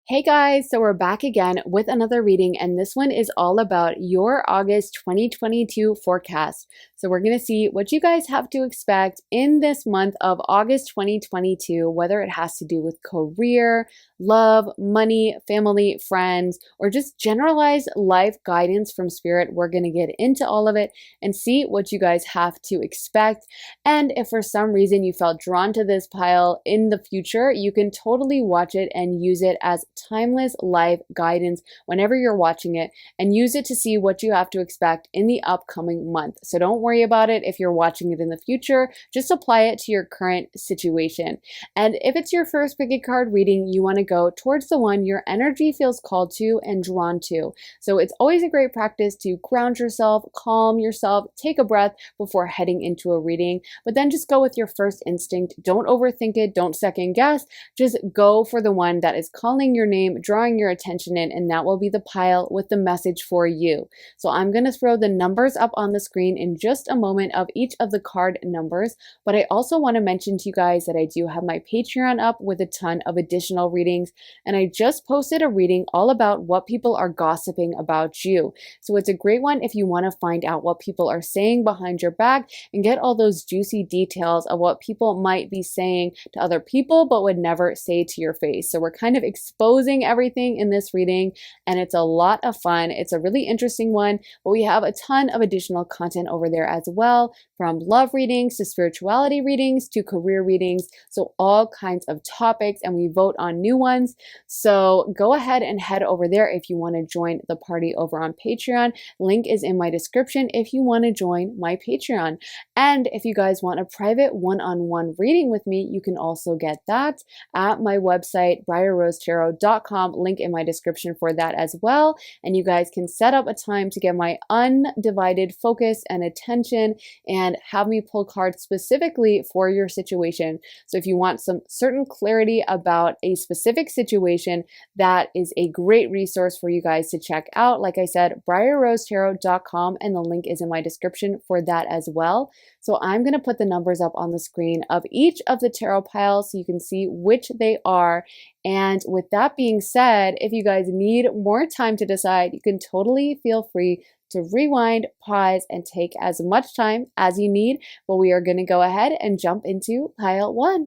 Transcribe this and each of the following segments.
Hey guys, so we're back again with another reading, and this one is all about your August 2022 forecast. So we're going to see what you guys have to expect in this month of August 2022, whether it has to do with career, love, money, family, friends, or just generalized life guidance from spirit. We're going to get into all of it and see what you guys have to expect. And if for some reason you felt drawn to this pile in the future, you can totally watch it and use it as timeless life guidance whenever you're watching it, and use it to see what you have to expect in the upcoming month. So don't worry about it if you're watching it in the future, just apply it to your current situation. And if it's your first pick a card reading, you want to go towards the one your energy feels called to and drawn to. So it's always a great practice to ground yourself, calm yourself, take a breath before heading into a reading, but then just go with your first instinct. Don't overthink it, don't second guess, just go for the one that is calling your name, drawing your attention in, and that will be the pile with the message for you. So I'm going to throw the numbers up on the screen in just a moment of each of the card numbers, but I also want to mention to you guys that I do have my Patreon up with a ton of additional readings, and I just posted a reading all about what people are gossiping about you. So it's a great one if you want to find out what people are saying behind your back and get all those juicy details of what people might be saying to other people but would never say to your face. So we're kind of exposing everything in this reading, and it's a lot of fun. It's a really interesting one, but we have a ton of additional content over there as well, from love readings to spirituality readings to career readings. So all kinds of topics, and we vote on new ones. So go ahead and head over there if you want to join the party over on Patreon. Link is in my description if you want to join my Patreon. And if you guys want a private one-on-one reading with me, you can also get that at my website, briarrosetarot.com. Link in my description for that as well. And you guys can set up a time to get my undivided focus and attention and have me pull cards specifically for your situation. So if you want some certain clarity about a specific situation, that is a great resource for you guys to check out. Like I said, briarrosetarot.com, and the link is in my description for that as well. So I'm going to put the numbers up on the screen of each of the tarot piles so you can see which they are. And with that being said, if you guys need more time to decide, you can totally feel free to rewind, pause, and take as much time as you need. But we are going to go ahead and jump into pile one.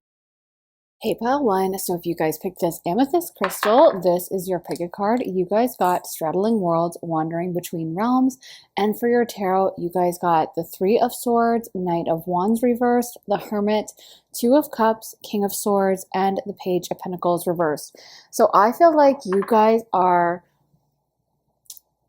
Hey, pile one. So if you guys picked this amethyst crystal, this is your pick a card. You guys got straddling worlds, wandering between realms. And for your tarot, you guys got the Three of Swords, Knight of Wands reversed, the Hermit, Two of Cups, King of Swords, and the Page of Pentacles reversed. So I feel like you guys are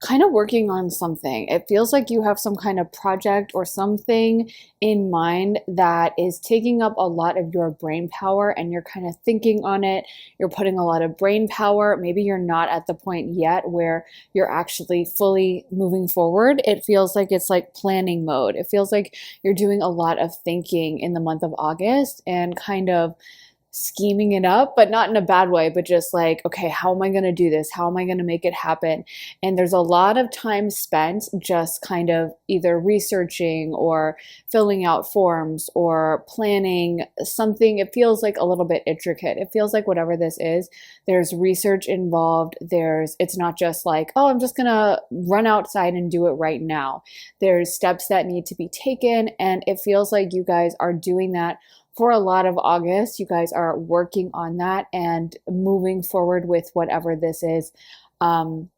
kind of working on something. It feels like you have some kind of project or something in mind that is taking up a lot of your brain power, and you're kind of thinking on it. You're putting a lot of brain power. Maybe you're not at the point yet where you're actually fully moving forward. It feels like it's like planning mode. It feels like you're doing a lot of thinking in the month of August and kind of scheming it up, but not in a bad way, but just like, okay, how am I going to do this? How am I going to make it happen? And there's a lot of time spent just kind of either researching or filling out forms or planning something. It feels like a little bit intricate. It feels like whatever this is, there's research involved. It's not just like, oh, I'm just going to run outside and do it right now. There's steps that need to be taken, and it feels like you guys are doing that for a lot of August. You guys are working on that and moving forward with whatever this is. And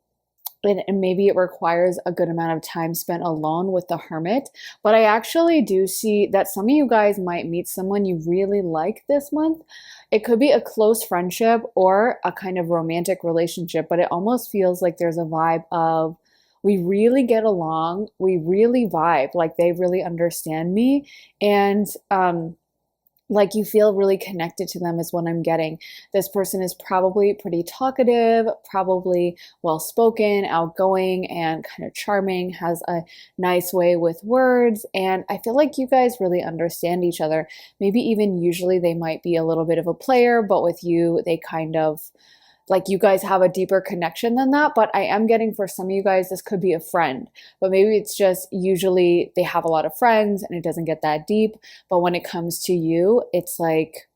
maybe it requires a good amount of time spent alone with the Hermit. But I actually do see that some of you guys might meet someone you really like this month. It could be a close friendship or a kind of romantic relationship, but it almost feels like there's a vibe of, we really get along, we really vibe, like they really understand me, and like you feel really connected to them is what I'm getting. This person is probably pretty talkative, probably well-spoken, outgoing, and kind of charming, has a nice way with words, and I feel like you guys really understand each other. Maybe even usually they might be a little bit of a player, but with you, they kind of, like, you guys have a deeper connection than that. But I am getting, for some of you guys, this could be a friend, but maybe it's just usually they have a lot of friends and it doesn't get that deep. But when it comes to you, it's like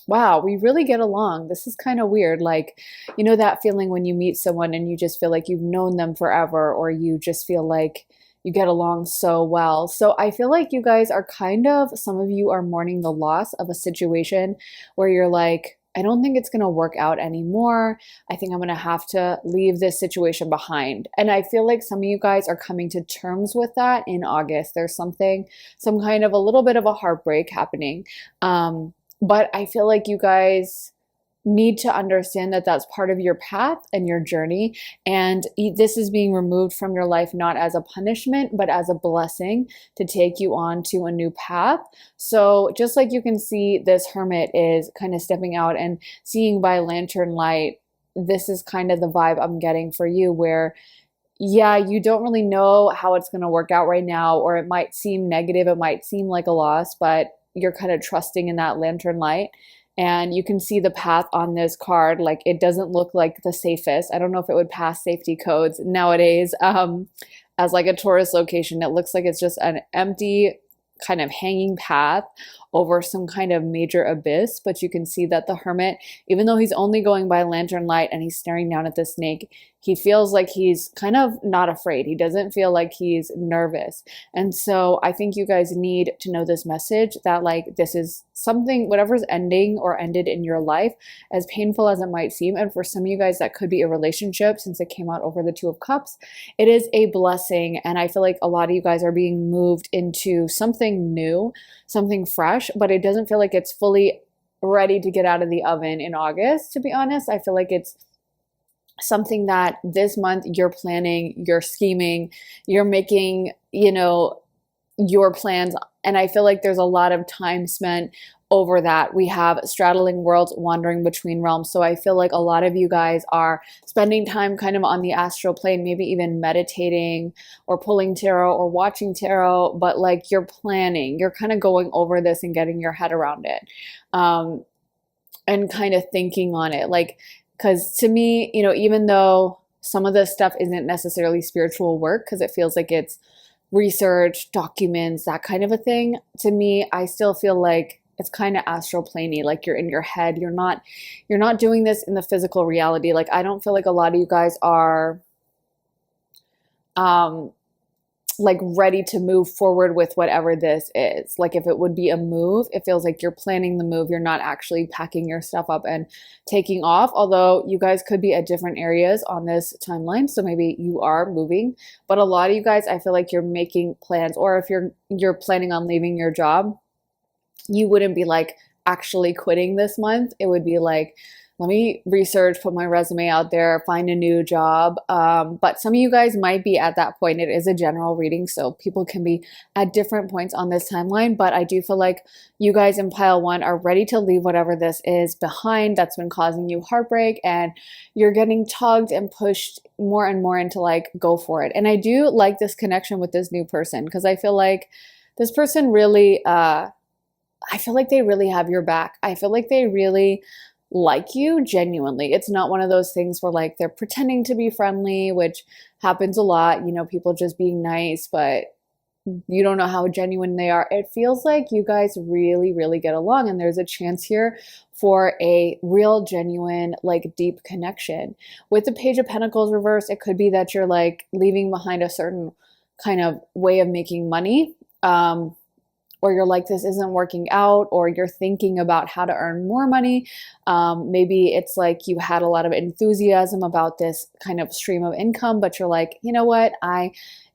wow, we really get along. This is kind of weird. Like, you know, that feeling when you meet someone and you just feel like you've known them forever, or you just feel like you get along so well. So I feel like you guys are kind of, some of you are mourning the loss of a situation where you're like, I don't think it's going to work out anymore. I think I'm going to have to leave this situation behind. And I feel like some of you guys are coming to terms with that in August. There's something, some kind of a little bit of a heartbreak happening. But I feel like you guys need to understand that that's part of your path and your journey. And this is being removed from your life not as a punishment, but as a blessing to take you on to a new path. So just like you can see, this hermit is kind of stepping out and seeing by lantern light. This is kind of the vibe I'm getting for you, where yeah, you don't really know how it's going to work out right now, or it might seem negative, it might seem like a loss, but you're kind of trusting in that lantern light. And you can see the path on this card. Like, it doesn't look like the safest. I don't know if it would pass safety codes nowadays as like a tourist location. It looks like it's just an empty kind of hanging path over some kind of major abyss. But you can see that the hermit, even though he's only going by lantern light and he's staring down at the snake, he feels like he's kind of not afraid. He doesn't feel like he's nervous. And so I think you guys need to know this message, that like this is something, whatever's ending or ended in your life, as painful as it might seem. And for some of you guys, that could be a relationship, since it came out over the Two of Cups. It is a blessing. And I feel like a lot of you guys are being moved into something new, something fresh, but it doesn't feel like it's fully ready to get out of the oven in August, to be honest. I feel like it's something that this month you're planning, you're scheming, you're making, you know, your plans. And I feel like there's a lot of time spent over that. We have straddling worlds, wandering between realms. So I feel like a lot of you guys are spending time kind of on the astral plane, maybe even meditating or pulling tarot or watching tarot, but like you're planning, you're kind of going over this and getting your head around it, and kind of thinking on it. Like, because to me, you know, even though some of this stuff isn't necessarily spiritual work, because it feels like it's research, documents, that kind of a thing, to me, I still feel like it's kind of astral planey. Like, you're in your head. You're not doing this in the physical reality. Like, I don't feel like a lot of you guys are like ready to move forward with whatever this is. Like, if it would be a move, it feels like you're planning the move. You're not actually packing your stuff up and taking off, although you guys could be at different areas on this timeline. So maybe you are moving, but a lot of you guys, I feel like you're making plans. Or if you're planning on leaving your job, you wouldn't be like actually quitting this month. It would be like, let me research, put my resume out there, find a new job. But some of you guys might be at that point. It is a general reading, so people can be at different points on this timeline. But I do feel like you guys in pile one are ready to leave whatever this is behind that's been causing you heartbreak, and you're getting tugged and pushed more and more into like, go for it. And I do like this connection with this new person, because I feel like this person really, I feel like they really have your back. I feel like they really like you genuinely. It's not one of those things where like they're pretending to be friendly, which happens a lot, you know, people just being nice, but you don't know how genuine they are. It feels like you guys really, really get along, and there's a chance here for a real, genuine, like deep connection. With the Page of Pentacles reversed, it could be that you're like leaving behind a certain kind of way of making money. Or you're like, this isn't working out, or you're thinking about how to earn more money. Maybe it's like you had a lot of enthusiasm about this kind of stream of income, but you're like, you know what,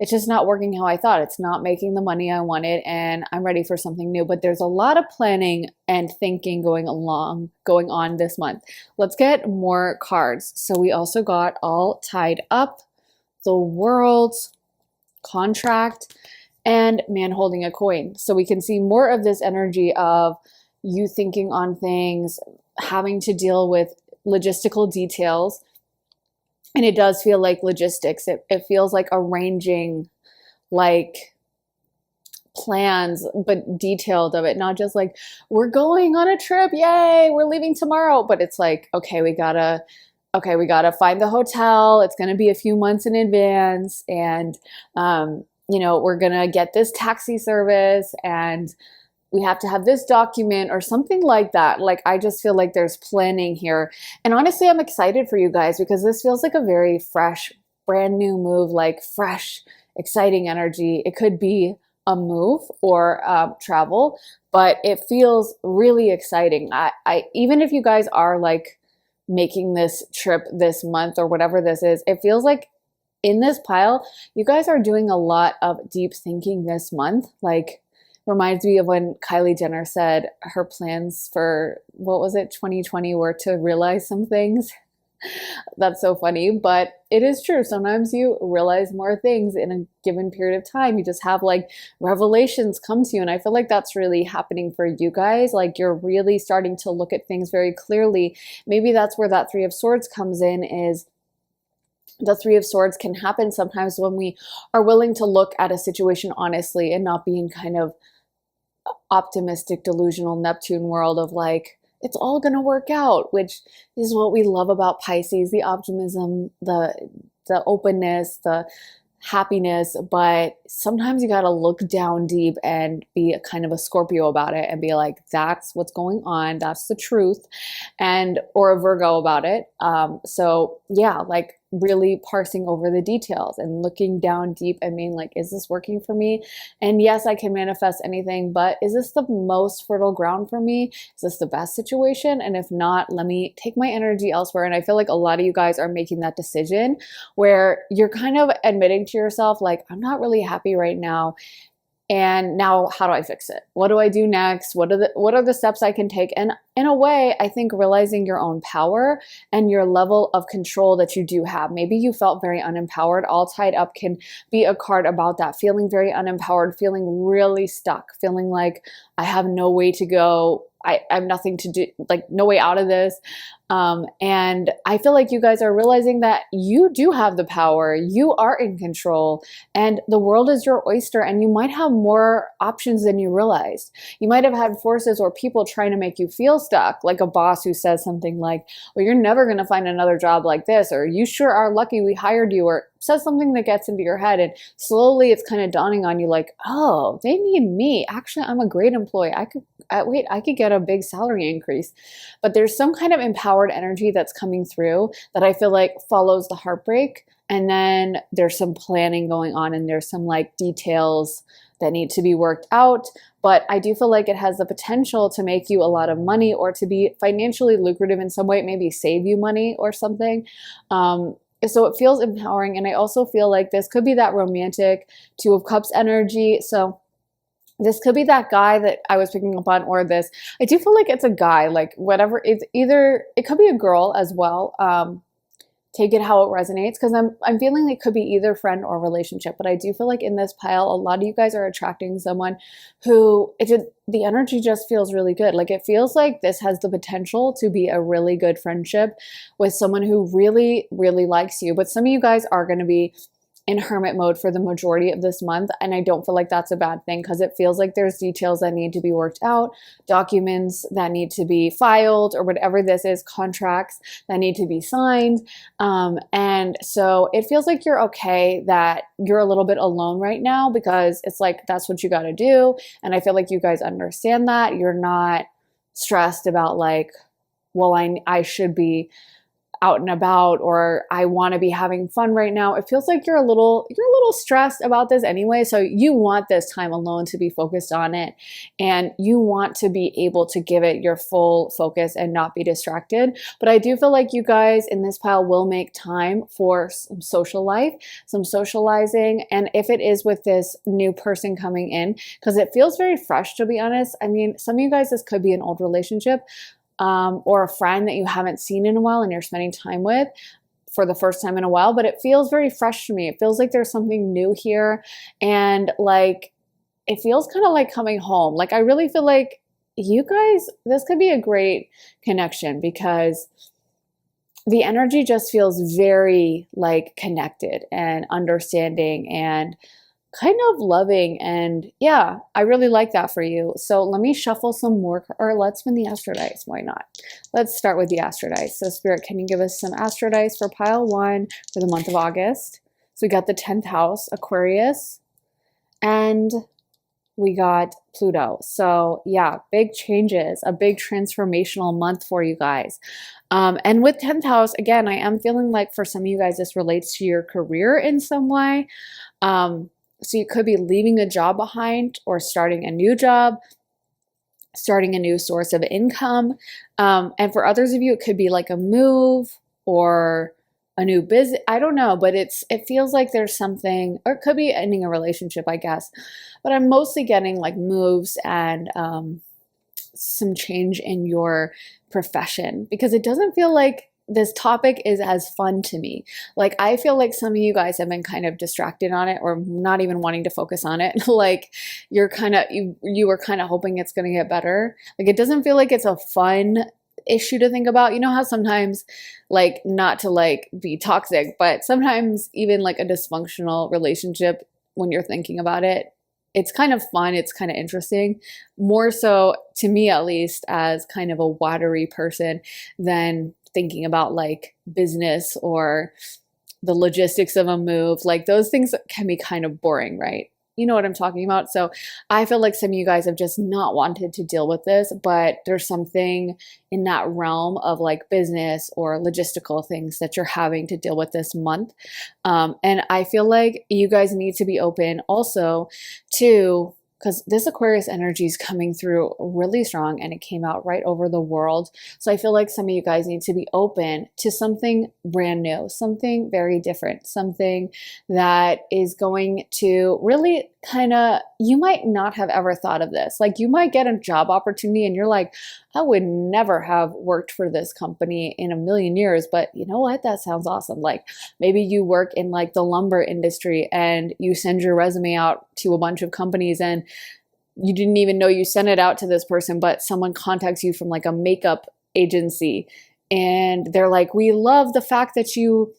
it's just not working how I thought. It's not making the money I wanted, and I'm ready for something new. But there's a lot of planning and thinking going on this month. Let's get more cards. So we also got All Tied Up, the World, Contract, and Man Holding a Coin. So we can see more of this energy of you thinking on things, having to deal with logistical details. And it does feel like logistics. It feels like arranging like plans, but detailed of it. Not just like, we're going on a trip, yay, we're leaving tomorrow. But it's like, okay, we gotta find the hotel. It's gonna be a few months in advance. And you know, we're gonna get this taxi service, and we have to have this document or something like that. Like, I just feel like there's planning here. And honestly, I'm excited for you guys because this feels like a very fresh, brand new move, like fresh, exciting energy. It could be a move or travel, but it feels really exciting. I even if you guys are like making this trip this month or whatever this is, it feels like in this pile, you guys are doing a lot of deep thinking this month. Like, reminds me of when Kylie Jenner said her plans for, what was it, 2020 were to realize some things. That's so funny, but it is true. Sometimes you realize more things in a given period of time. You just have like revelations come to you. And I feel like that's really happening for you guys. Like, you're really starting to look at things very clearly. Maybe that's where that Three of Swords comes in, is the Three of Swords can happen sometimes when we are willing to look at a situation honestly and not being kind of optimistic, delusional Neptune world of like, it's all going to work out, which is what we love about Pisces, the optimism, the openness, the happiness. But sometimes you got to look down deep and be a kind of a Scorpio about it and be like, that's what's going on, that's the truth, and or a Virgo about it. So yeah, like really parsing over the details and looking down deep and being like, is this working for me? And yes, I can manifest anything, but is this the most fertile ground for me? Is this the best situation? And if not, let me take my energy elsewhere. And I feel like a lot of you guys are making that decision where you're kind of admitting to yourself, like, I'm not really happy right now. And now how do I fix it? What do I do next? What are the steps I can take? And in a way, I think realizing your own power and your level of control that you do have. Maybe you felt very unempowered. All Tied Up can be a card about that, feeling very unempowered, feeling really stuck, feeling like I have no way to go. I have nothing to do, like no way out of this. And I feel like you guys are realizing that you do have the power, you are in control, and the world is your oyster, and you might have more options than you realized. You might have had forces or people trying to make you feel stuck, like a boss who says something like, well, you're never going to find another job like this, or you sure are lucky we hired you, or says something that gets into your head, and slowly it's kind of dawning on you like, oh, they need me. Actually, I'm a great employee. I could get a big salary increase. But there's some kind of empowered energy that's coming through that I feel like follows the heartbreak. And then there's some planning going on, and there's some like details that need to be worked out. But I do feel like it has the potential to make you a lot of money, or to be financially lucrative in some way, maybe save you money or something. So it feels empowering. And I also feel like this could be that romantic Two of Cups energy. So this could be that guy that I was picking up on, or this. I do feel like it's a guy, like whatever. It's either, it could be a girl as well. Take it how it resonates, because I'm feeling it could be either friend or relationship. But I do feel like in this pile, a lot of you guys are attracting someone who the energy just feels really good. Like, it feels like this has the potential to be a really good friendship with someone who really, really likes you. But some of you guys are going to be in hermit mode for the majority of this month. And I don't feel like that's a bad thing, because it feels like there's details that need to be worked out, documents that need to be filed, or whatever this is, contracts that need to be signed. And so it feels like you're okay that you're a little bit alone right now, because it's like, that's what you got to do. And I feel like you guys understand that. You're not stressed about like, well, I should be out and about, or I want to be having fun right now. It feels like you're a little stressed about this anyway. So you want this time alone to be focused on it, and you want to be able to give it your full focus and not be distracted. But I do feel like you guys in this pile will make time for some social life, some socializing. And if it is with this new person coming in, because it feels very fresh, to be honest. I mean, some of you guys, this could be an old relationship, or a friend that you haven't seen in a while and you're spending time with for the first time in a while, but it feels very fresh to me. It feels like there's something new here, and like it feels kind of like coming home. Like, I really feel like you guys, this could be a great connection, because the energy just feels very like connected and understanding and kind of loving. And yeah, I really like that for you. So let me shuffle some more, or let's spin the Astro Dice. Why not? Let's start with the Astro Dice. So Spirit, can you give us some Astro Dice for pile 1 for the month of August? So we got the 10th house, Aquarius, and we got Pluto. So yeah, big changes, a big transformational month for you guys. And with 10th house, again, I am feeling like for some of you guys, this relates to your career in some way. So you could be leaving a job behind or starting a new job, starting a new source of income. And for others of you, it could be like a move or a new business. I don't know, but it feels like there's something, or it could be ending a relationship, I guess. But I'm mostly getting like moves and some change in your profession, because it doesn't feel like this topic is as fun to me. Like, I feel like some of you guys have been kind of distracted on it, or not even wanting to focus on it. Like, you're kind of, you were kind of hoping it's going to get better. Like, it doesn't feel like it's a fun issue to think about. You know how sometimes, like, not to like be toxic, but sometimes even like a dysfunctional relationship, when you're thinking about it, it's kind of fun, it's kind of interesting, more so to me at least, as kind of a watery person, than thinking about like business or the logistics of a move. Like, those things can be kind of boring, right? You know what I'm talking about? So I feel like some of you guys have just not wanted to deal with this, but there's something in that realm of like business or logistical things that you're having to deal with this month. And I feel like you guys need to be open also to, because this Aquarius energy is coming through really strong, and it came out right over the world. So I feel like some of you guys need to be open to something brand new, something very different, something that is going to really kind of, you might not have ever thought of this. Like, you might get a job opportunity and you're like, I would never have worked for this company in a million years, but you know what? That sounds awesome. Like, maybe you work in like the lumber industry and you send your resume out to a bunch of companies and you didn't even know you sent it out to this person, but someone contacts you from like a makeup agency and they're like, we love the fact that you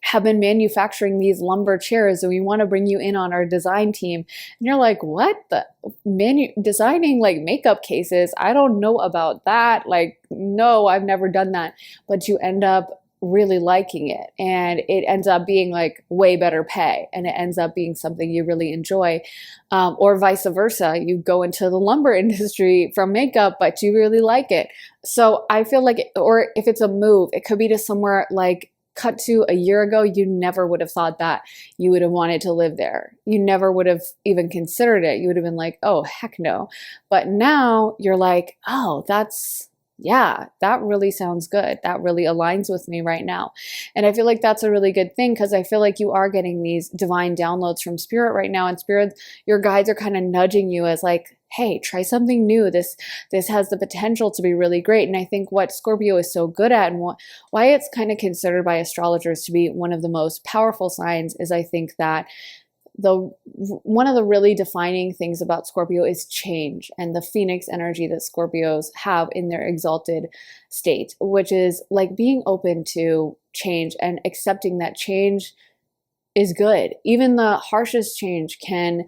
have been manufacturing these lumber chairs and we want to bring you in on our design team. And you're like, what? The designing like makeup cases? I don't know about that. Like, no, I've never done that. But you end up really liking it, and it ends up being like way better pay, and it ends up being something you really enjoy. Or vice versa, you go into the lumber industry from makeup, but you really like it. So I feel like, or if it's a move, it could be to somewhere like, cut to a year ago, you never would have thought that you would have wanted to live there. You never would have even considered it. You would have been like, oh, heck no. But now you're like, oh, yeah, that really sounds good. That really aligns with me right now. And I feel like that's a really good thing, because I feel like you are getting these divine downloads from spirit right now. And spirit, your guides are kind of nudging you as like, hey, try something new. This has the potential to be really great. And I think what Scorpio is so good at, and why it's kind of considered by astrologers to be one of the most powerful signs, is I think that one of the really defining things about Scorpio is change, and the phoenix energy that Scorpios have in their exalted state, which is like being open to change and accepting that change is good. Even the harshest change can,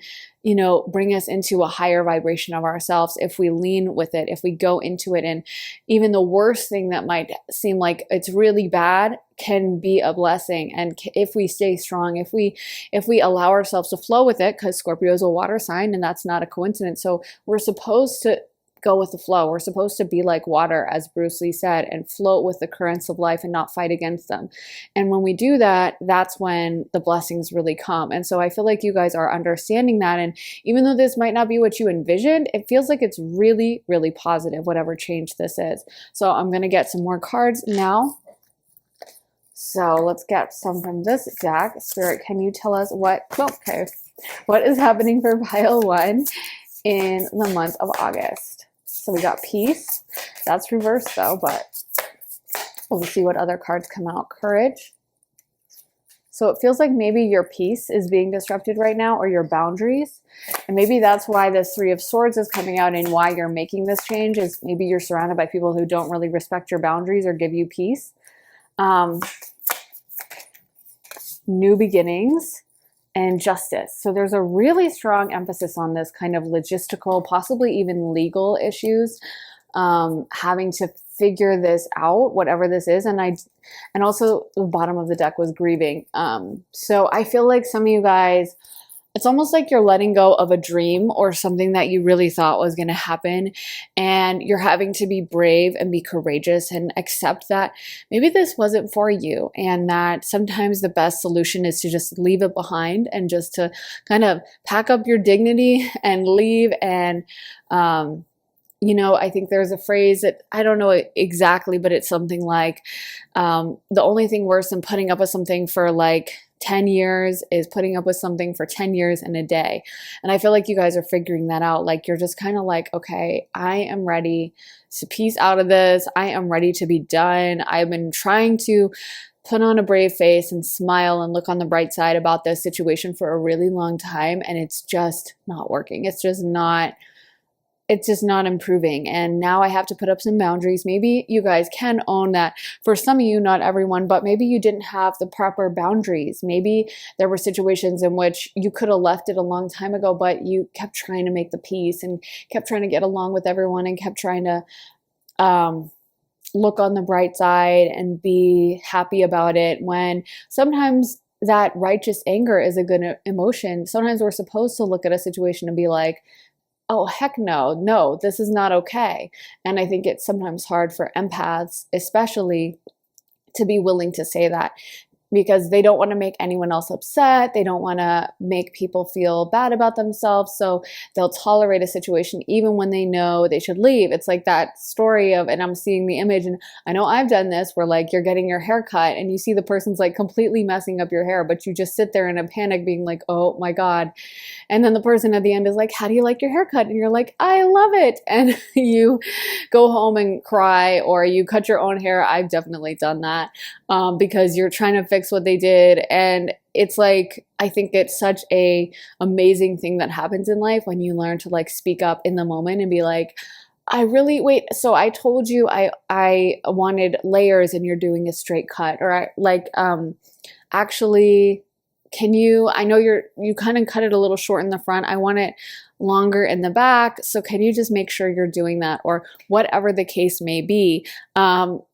bring us into a higher vibration of ourselves if we lean with it, if we go into it. And even the worst thing that might seem like it's really bad can be a blessing. And if we stay strong, if we allow ourselves to flow with it, because Scorpio is a water sign, and that's not a coincidence. So we're supposed to go with the flow. We're supposed to be like water, as Bruce Lee said, and float with the currents of life and not fight against them. And when we do that, that's when the blessings really come. And so I feel like you guys are understanding that. And even though this might not be what you envisioned, it feels like it's really, really positive, whatever change this is. So I'm going to get some more cards now. So let's get some from this deck. Spirit, can you tell us what is happening for pile 1 in the month of August? So we got peace. That's reversed though, but we'll see what other cards come out. Courage. So it feels like maybe your peace is being disrupted right now, or your boundaries. And maybe that's why this 3 of Swords is coming out, and why you're making this change is maybe you're surrounded by people who don't really respect your boundaries or give you peace. New beginnings. And justice. So there's a really strong emphasis on this kind of logistical, possibly even legal issues, having to figure this out, whatever this is. And also the bottom of the deck was grieving. So I feel like some of you guys it's almost like you're letting go of a dream or something that you really thought was going to happen. And you're having to be brave and be courageous and accept that maybe this wasn't for you. And that sometimes the best solution is to just leave it behind and just to kind of pack up your dignity and leave. And, I think there's a phrase that I don't know exactly, but it's something like, the only thing worse than putting up with something for like 10 years is putting up with something for 10 years in a day. And I feel like you guys are figuring that out. Like you're just kind of like, okay, I am ready to peace out of this. I am ready to be done. I've been trying to put on a brave face and smile and look on the bright side about this situation for a really long time. And it's just not working. It's just not improving. And now I have to put up some boundaries. Maybe you guys can own that for some of you, not everyone, but maybe you didn't have the proper boundaries. Maybe there were situations in which you could have left it a long time ago, but you kept trying to make the peace and kept trying to get along with everyone and kept trying to look on the bright side and be happy about it, when sometimes that righteous anger is a good emotion. Sometimes we're supposed to look at a situation and be like, oh, heck no, this is not okay. And I think it's sometimes hard for empaths, especially, to be willing to say that, because they don't want to make anyone else upset. They don't want to make people feel bad about themselves. So they'll tolerate a situation even when they know they should leave. It's like that story of, and I'm seeing the image, and I know I've done this, where like you're getting your hair cut and you see the person's like completely messing up your hair, but you just sit there in a panic being like, oh my God. And then the person at the end is like, how do you like your haircut? And you're like, I love it. And you go home and cry, or you cut your own hair. I've definitely done that because you're trying to fix what they did. And it's like, I think it's such a amazing thing that happens in life when you learn to like speak up in the moment and be like, so I told you I wanted layers and you're doing a straight cut, or actually, I know you kind of cut it a little short in the front. I want it longer in the back. So can you just make sure you're doing that, or whatever the case may be,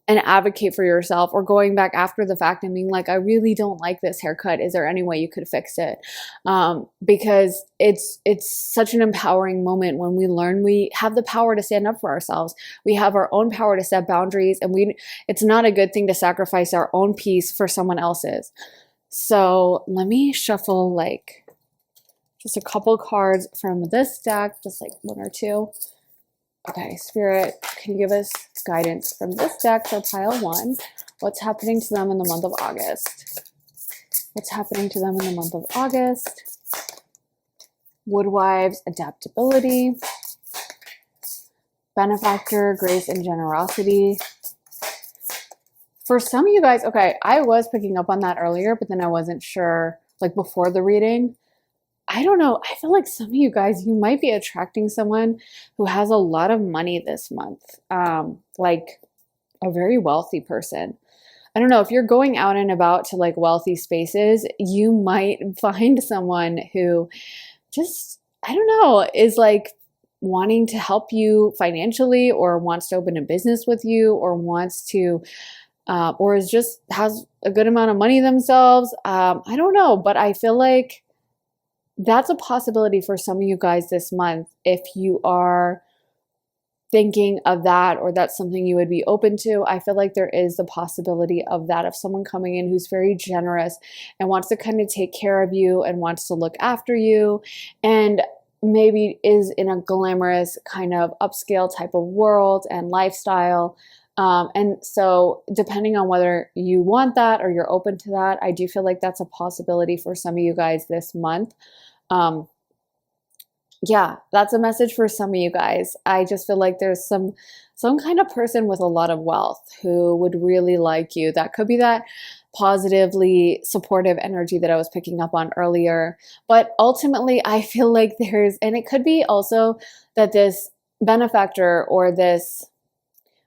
and advocate for yourself, or going back after the fact and being like, I really don't like this haircut. Is there any way you could fix it? Because it's such an empowering moment when we learn we have the power to stand up for ourselves. We have our own power to set boundaries, and it's not a good thing to sacrifice our own peace for someone else's. So let me shuffle like just a couple cards from this deck, just like one or two. Okay, Spirit, can you give us guidance from this deck for pile one? What's happening to them in the month of August? What's happening to them in the month of August? Woodwives, adaptability. Benefactor, grace and generosity. For some of you guys, okay, I was picking up on that earlier, but then I wasn't sure, like before the reading. I don't know. I feel like some of you guys, you might be attracting someone who has a lot of money this month, like a very wealthy person. I don't know, if you're going out and about to like wealthy spaces, you might find someone who just, I don't know, is like wanting to help you financially, or wants to open a business with you, or wants to or has a good amount of money themselves. I don't know, but I feel like that's a possibility for some of you guys this month. If you are thinking of that, or that's something you would be open to, I feel like there is the possibility of that, of someone coming in who's very generous and wants to kind of take care of you and wants to look after you, and maybe is in a glamorous kind of upscale type of world and lifestyle. And so depending on whether you want that or you're open to that, I do feel like that's a possibility for some of you guys this month. Yeah, that's a message for some of you guys. I just feel like there's some kind of person with a lot of wealth who would really like you. That could be that positively supportive energy that I was picking up on earlier. But ultimately, I feel like and it could be also that this benefactor or this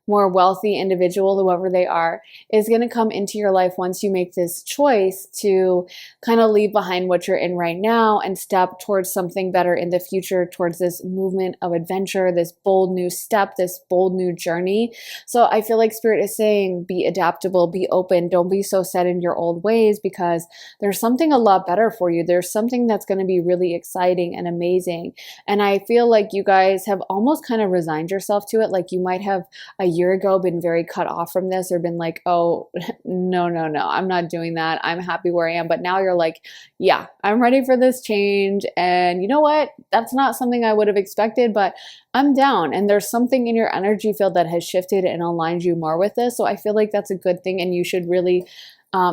more wealthy individual, whoever they are, is going to come into your life once you make this choice to kind of leave behind what you're in right now and step towards something better in the future, towards this movement of adventure, this bold new step, this bold new journey. So I feel like Spirit is saying, be adaptable, be open, don't be so set in your old ways, because there's something a lot better for you. There's something that's going to be really exciting and amazing. And I feel like you guys have almost kind of resigned yourself to it. Like you might have a year ago been very cut off from this, or been like, oh, no, I'm not doing that. I'm happy where I am. But now you're like, yeah, I'm ready for this change. And you know what? That's not something I would have expected, but I'm down. And there's something in your energy field that has shifted and aligned you more with this. So I feel like that's a good thing, and you should really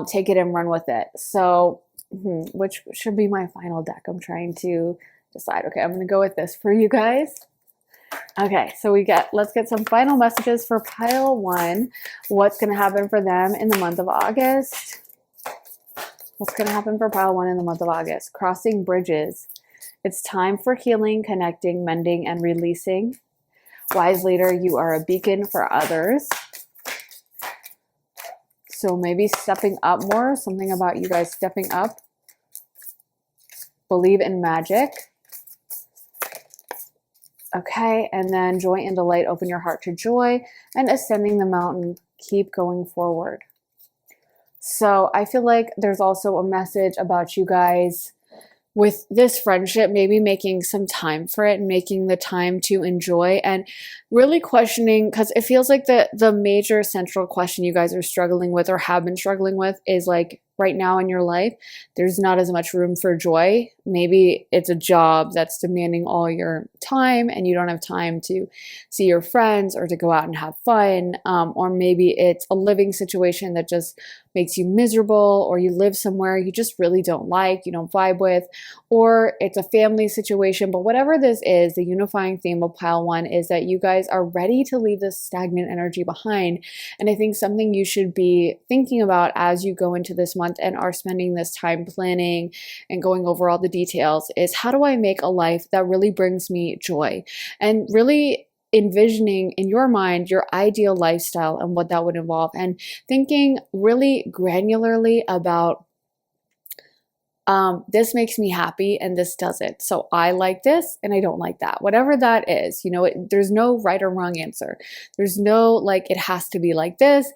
take it and run with it. So which should be my final deck? I'm trying to decide. Okay, I'm going to go with this for you guys. Okay, so let's get some final messages for pile 1. What's going to happen for them in the month of August? What's going to happen for pile 1 in the month of August? Crossing bridges. It's time for healing, connecting, mending, and releasing. Wise leader, you are a beacon for others. So maybe stepping up more, something about you guys stepping up. Believe in magic. Okay, and then joy and delight, open your heart to joy, and ascending the mountain, keep going forward. So I feel like there's also a message about you guys with this friendship, maybe making some time for it and making the time to enjoy, and really questioning, because it feels like the major central question you guys are struggling with or have been struggling with is like, right now in your life, there's not as much room for joy. Maybe it's a job that's demanding all your time and you don't have time to see your friends or to go out and have fun. Or maybe it's a living situation that just makes you miserable, or you live somewhere you just really don't like, you don't vibe with, or it's a family situation. But whatever this is, the unifying theme of pile 1 is that you guys are ready to leave this stagnant energy behind. And I think something you should be thinking about as you go into this month and are spending this time planning and going over all the details is, how do I make a life that really brings me joy? And really envisioning in your mind your ideal lifestyle and what that would involve, and thinking really granularly about this makes me happy and this doesn't. So I like this and I don't like that. Whatever that is, there's no right or wrong answer. There's no like, it has to be like this.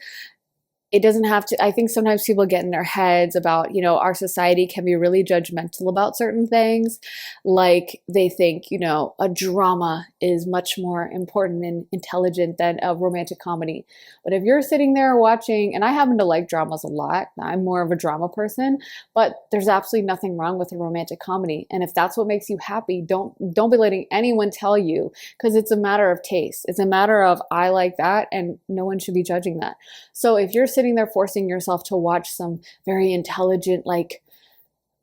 It doesn't have to. I think sometimes people get in their heads about, our society can be really judgmental about certain things. Like they think, a drama is much more important and intelligent than a romantic comedy. But if you're sitting there watching, and I happen to like dramas a lot, I'm more of a drama person, but there's absolutely nothing wrong with a romantic comedy. And if that's what makes you happy, don't be letting anyone tell you, because it's a matter of taste. It's a matter of, I like that, and no one should be judging that. So if you're sitting there forcing yourself to watch some very intelligent, like,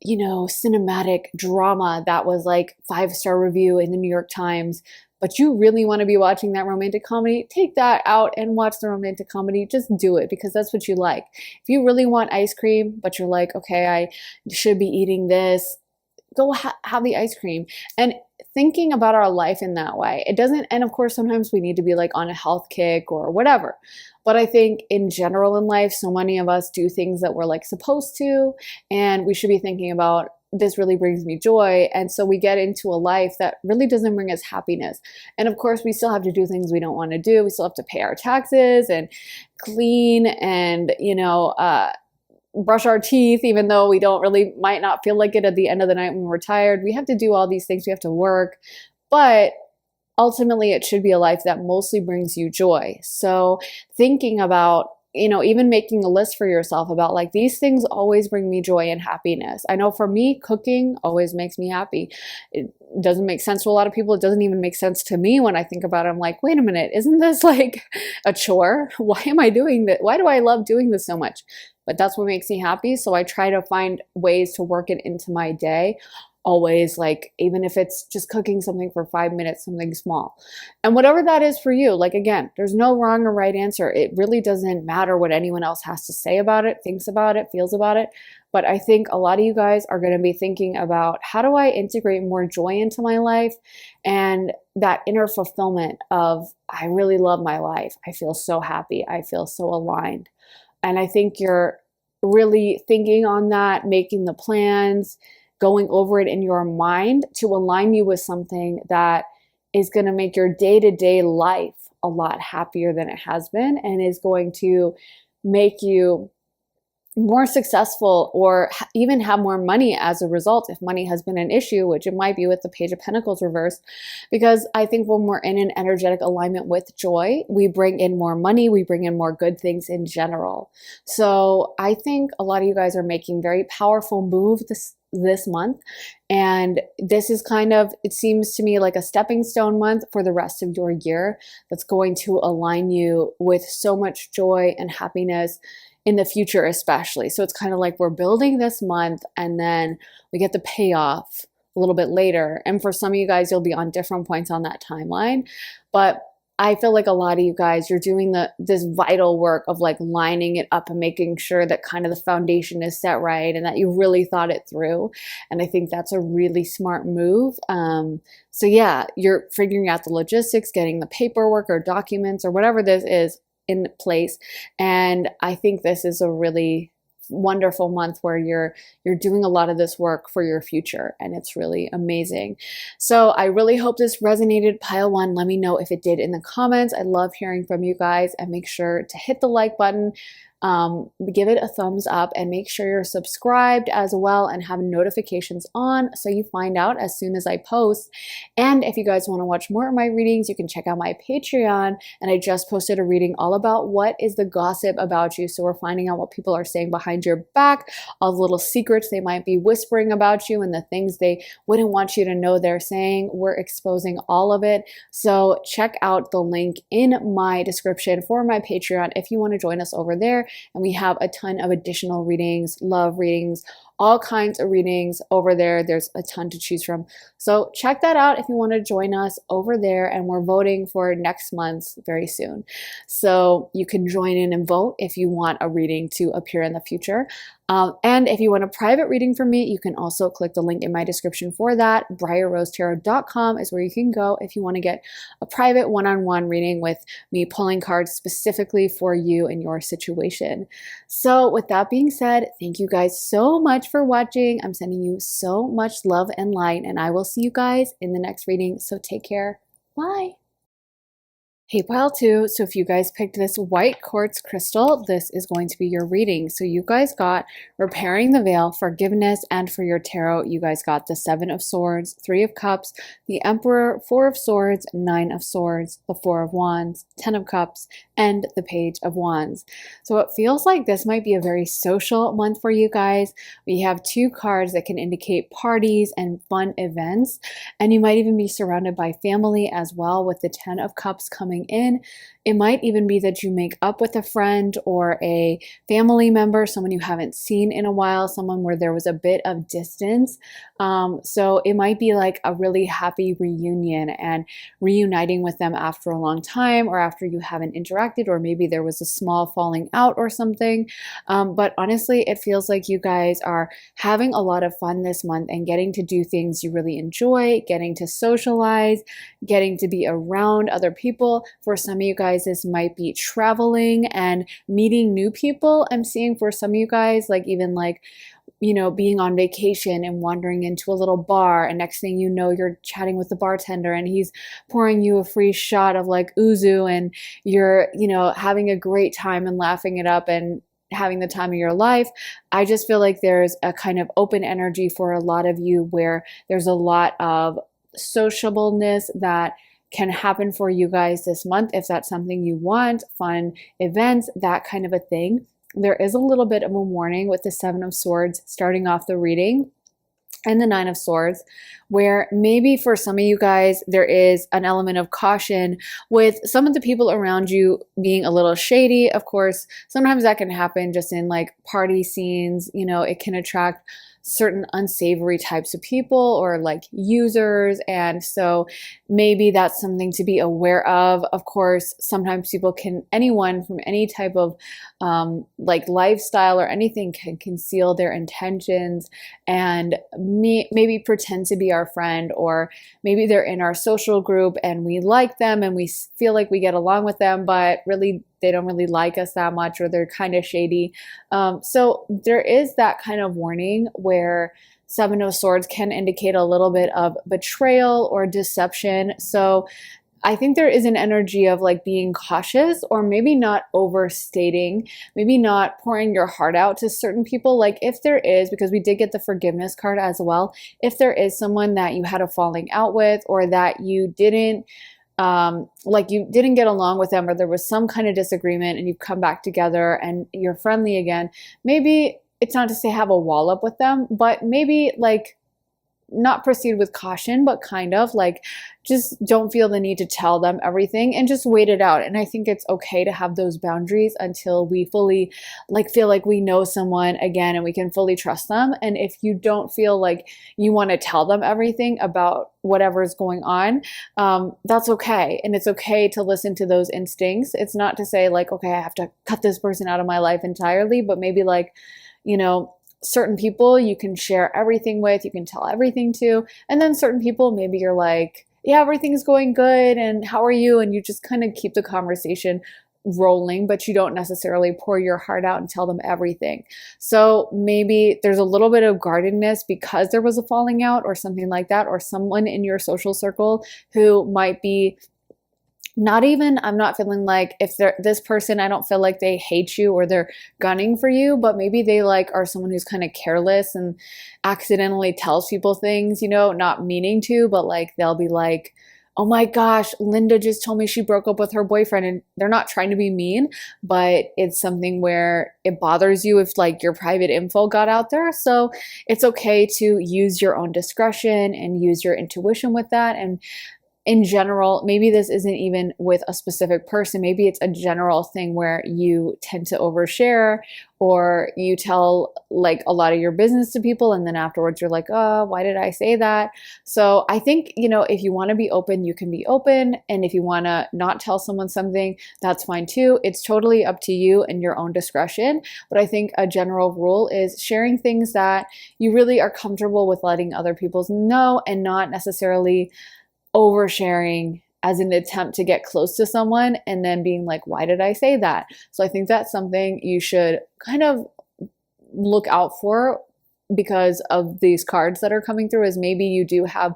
cinematic drama that was like 5-star review in the New York Times, but you really want to be watching that romantic comedy, take that out and watch the romantic comedy. Just do it because that's what you like. If you really want ice cream, but you're like, okay, I should be eating this, go have the ice cream. And thinking about our life in that way, it doesn't, and of course, sometimes we need to be like on a health kick or whatever. But I think in general in life, so many of us do things that we're like supposed to, and we should be thinking about, this really brings me joy. And so we get into a life that really doesn't bring us happiness. And of course, we still have to do things we don't want to do. We still have to pay our taxes and clean and, brush our teeth, even though we might not feel like it at the end of the night when we're tired. We have to do all these things. We have to work. But ultimately, it should be a life that mostly brings you joy. So thinking about, even making a list for yourself about like, these things always bring me joy and happiness. I know for me, cooking always makes me happy. It doesn't make sense to a lot of people. It doesn't even make sense to me when I think about it. I'm like, wait a minute, isn't this like a chore? Why am I doing that? Why do I love doing this so much? But that's what makes me happy. So I try to find ways to work it into my day. always, like, even if it's just cooking something for 5 minutes, something small. And whatever that is for you, like, again, there's no wrong or right answer. It really doesn't matter what anyone else has to say about it, thinks about it, feels about it. But I think a lot of you guys are going to be thinking about, how do I integrate more joy into my life and that inner fulfillment of, I really love my life. I feel so happy. I feel so aligned. And I think you're really thinking on that, making the plans, going over it in your mind to align you with something that is going to make your day-to-day life a lot happier than it has been, and is going to make you more successful, or even have more money as a result, if money has been an issue, which it might be with the Page of Pentacles reversed. Because I think when we're in an energetic alignment with joy, we bring in more money, we bring in more good things in general. So I think a lot of you guys are making very powerful moves this month, and this is kind of, it seems to me like a stepping stone month for the rest of your year that's going to align you with so much joy and happiness in the future, especially. So it's kind of like we're building this month, and then we get the payoff a little bit later. And for some of you guys, you'll be on different points on that timeline. But I feel like a lot of you guys, you're doing this vital work of like lining it up and making sure that kind of the foundation is set right and that you really thought it through. And I think that's a really smart move. So yeah, you're figuring out the logistics, getting the paperwork or documents or whatever this is in place. And I think this is a really wonderful month where you're doing a lot of this work for your future, and it's really amazing. So I really hope this resonated. Pile one, let me know if it did in the comments. I love hearing from you guys, and make sure to hit the like button, give it a thumbs up, and make sure you're subscribed as well and have notifications on so you find out as soon as I post. And if you guys want to watch more of my readings, you can check out my Patreon, and I just posted a reading all about what is the gossip about you. So we're finding out what people are saying behind your back, all the little secrets they might be whispering about you, and the things they wouldn't want you to know they're saying. We're exposing all of it. So check out the link in my description for my Patreon if you want to join us over there. And we have a ton of additional readings, love readings, all kinds of readings over there. There's a ton to choose from. So check that out if you want to join us over there. And we're voting for next month's very soon. So you can join in and vote if you want a reading to appear in the future. And if you want a private reading from me, you can also click the link in my description for that. BriarRoseTarot.com is where you can go if you want to get a private one-on-one reading with me, pulling cards specifically for you and your situation. So with that being said, thank you guys so much for watching. I'm sending you so much love and light, and I will see you guys in the next reading. So take care. Bye. Hey, pile two. So if you guys picked this white quartz crystal, this is going to be your reading. So you guys got repairing the veil, forgiveness, and for your tarot, you guys got the 7 of Swords, 3 of Cups, the Emperor, 4 of Swords, 9 of Swords, the 4 of Wands, 10 of Cups, and the Page of Wands. So it feels like this might be a very social month for you guys. We have 2 cards that can indicate parties and fun events, and you might even be surrounded by family as well, with the 10 of Cups coming in. It might even be that you make up with a friend or a family member, someone you haven't seen in a while, someone where there was a bit of distance. So it might be like a really happy reunion and reuniting with them after a long time, or after you haven't interacted, or maybe there was a small falling out or something. But honestly, it feels like you guys are having a lot of fun this month and getting to do things you really enjoy, getting to socialize, getting to be around other people. For some of you guys, this might be traveling and meeting new people. I'm seeing for some of you guys, like even like, you know, being on vacation and wandering into a little bar, and next thing you know, you're chatting with the bartender and he's pouring you a free shot of like ouzo, and you're, you know, having a great time and laughing it up and having the time of your life. I just feel like there's a kind of open energy for a lot of you, where there's a lot of sociableness that can happen for you guys this month, if that's something you want, fun events, that kind of a thing. There is a little bit of a warning with the 7 of Swords starting off the reading, and the 9 of Swords, where maybe for some of you guys, there is an element of caution with some of the people around you being a little shady. Of course, sometimes that can happen just in like party scenes. You know, it can attract certain unsavory types of people or like users. And so maybe that's something to be aware of. Of course, sometimes anyone from any type of like lifestyle or anything can conceal their intentions and maybe pretend to be our friend, or maybe they're in our social group and we like them and we feel like we get along with them, but really they don't really like us that much, or they're kind of shady. So there is that kind of warning where Seven of Swords can indicate a little bit of betrayal or deception. So I think there is an energy of like being cautious, or maybe not overstating, maybe not pouring your heart out to certain people. Like if there is, because we did get the forgiveness card as well, if there is someone that you had a falling out with, or that you didn't get along with them, or there was some kind of disagreement and you've come back together and you're friendly again, maybe it's not to say have a wall up with them, but maybe like not proceed with caution, but kind of like just don't feel the need to tell them everything and just wait it out. And I think it's okay to have those boundaries until we fully like feel like we know someone again and we can fully trust them. And if you don't feel like you want to tell them everything about whatever is going on, that's okay. And it's okay to listen to those instincts. It's not to say like, okay, I have to cut this person out of my life entirely, but maybe like, certain people you can share everything with, you can tell everything to, and then certain people maybe you're like, yeah, everything's going good and how are you, and you just kind of keep the conversation rolling, but you don't necessarily pour your heart out and tell them everything. So maybe there's a little bit of guardedness because there was a falling out or something like that, or someone in your social circle who might be I'm not feeling like if they're this person, I don't feel like they hate you or they're gunning for you, but maybe they like are someone who's kind of careless and accidentally tells people things, not meaning to, but like they'll be like, oh my gosh, Linda just told me she broke up with her boyfriend, and they're not trying to be mean, but it's something where it bothers you if like your private info got out there. So it's okay to use your own discretion and use your intuition with that. And in general, maybe this isn't even with a specific person, maybe it's a general thing where you tend to overshare, or you tell like a lot of your business to people and then afterwards you're like, oh, why did I say that? So I think, if you want to be open, you can be open. And if you want to not tell someone something, that's fine too. It's totally up to you and your own discretion. But I think a general rule is sharing things that you really are comfortable with letting other people know, and not necessarily oversharing as an attempt to get close to someone and then being like, why did I say that? So I think that's something you should kind of look out for because of these cards that are coming through, is maybe you do have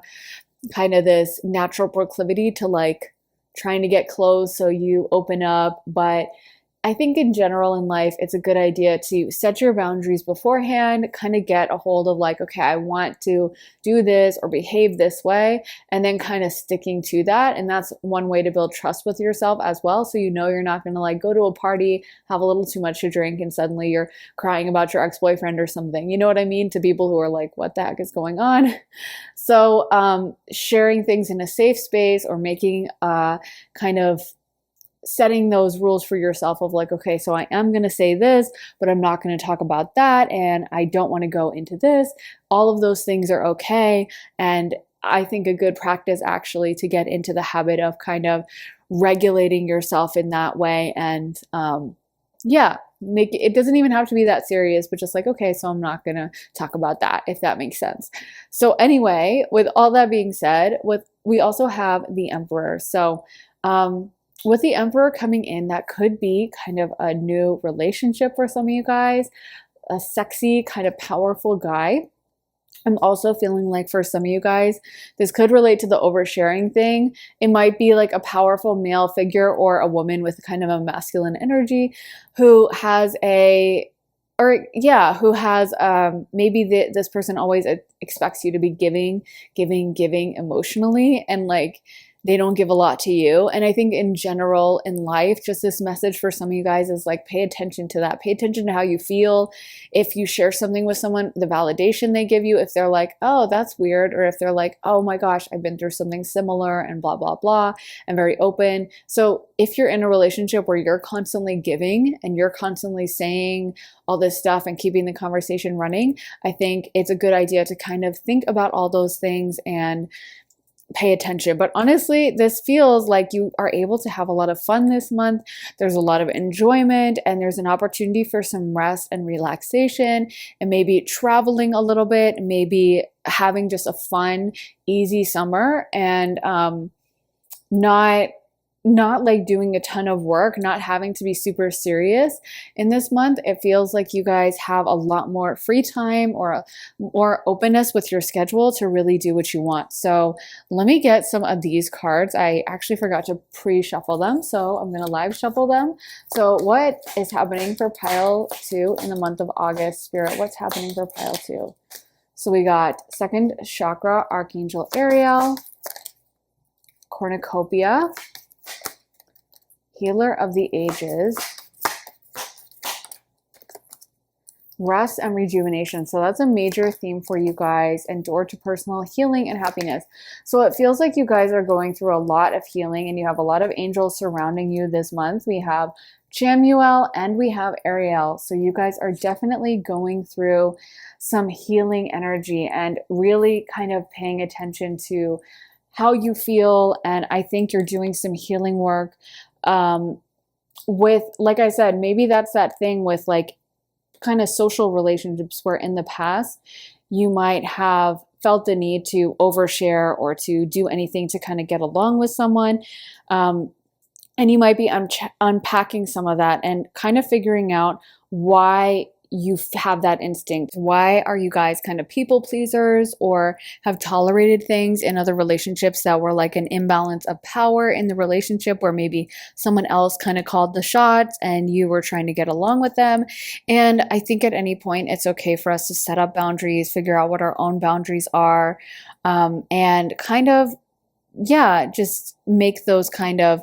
kind of this natural proclivity to like trying to get close, so you open up. But I think in general in life, it's a good idea to set your boundaries beforehand, kind of get a hold of like, okay, I want to do this or behave this way, and then kind of sticking to that. And that's one way to build trust with yourself as well. So you're not going to like go to a party, have a little too much to drink, and suddenly you're crying about your ex-boyfriend or something. You know what I mean? To people who are like, what the heck is going on? So sharing things in a safe space, or making kind of setting those rules for yourself of like, okay, so I am going to say this, but I'm not going to talk about that, and I don't want to go into this. All of those things are okay. And I think a good practice actually to get into the habit of kind of regulating yourself in that way. And it doesn't even have to be that serious, but just like, okay, so I'm not going to talk about that, if that makes sense. So anyway, with all that being said, we also have the Emperor. So with the Emperor coming in, that could be kind of a new relationship for some of you guys, a sexy, kind of powerful guy. I'm also feeling like for some of you guys, this could relate to the oversharing thing. It might be like a powerful male figure or a woman with kind of a masculine energy who has maybe this person always expects you to be giving emotionally, and like they don't give a lot to you. And I think in general in life, just this message for some of you guys is like, pay attention to that. Pay attention to how you feel. If you share something with someone, the validation they give you, if they're like, oh, that's weird, or if they're like, oh my gosh, I've been through something similar and blah, blah, blah, and very open. So if you're in a relationship where you're constantly giving and you're constantly saying all this stuff and keeping the conversation running, I think it's a good idea to kind of think about all those things and pay attention. But honestly, this feels like you are able to have a lot of fun this month. There's a lot of enjoyment, and there's an opportunity for some rest and relaxation, and maybe traveling a little bit, maybe having just a fun, easy summer, and not like doing a ton of work, not having to be super serious in this month. It feels like you guys have a lot more free time or more openness with your schedule to really do what you want. So let me get some of these cards. I actually forgot to pre-shuffle them, so I'm going to live shuffle them. So what is happening for pile 2 in the month of August? Spirit, what's happening for pile 2? So we got second chakra, Archangel Ariel, cornucopia, Healer of the Ages, rest and rejuvenation. So that's a major theme for you guys, and door to personal healing and happiness. So it feels like you guys are going through a lot of healing, and you have a lot of angels surrounding you this month. We have Chamuel and we have Ariel. So you guys are definitely going through some healing energy and really kind of paying attention to how you feel. And I think you're doing some healing work with, like I said, maybe that's that thing with like kind of social relationships where in the past you might have felt the need to overshare or to do anything to kind of get along with someone. And you might be unpacking some of that and kind of figuring out why you have that instinct. Why are you guys kind of people pleasers, or have tolerated things in other relationships that were like an imbalance of power in the relationship, where maybe someone else kind of called the shots and you were trying to get along with them? And I think at any point it's okay for us to set up boundaries, figure out what our own boundaries are, and kind of, yeah, just make those kind of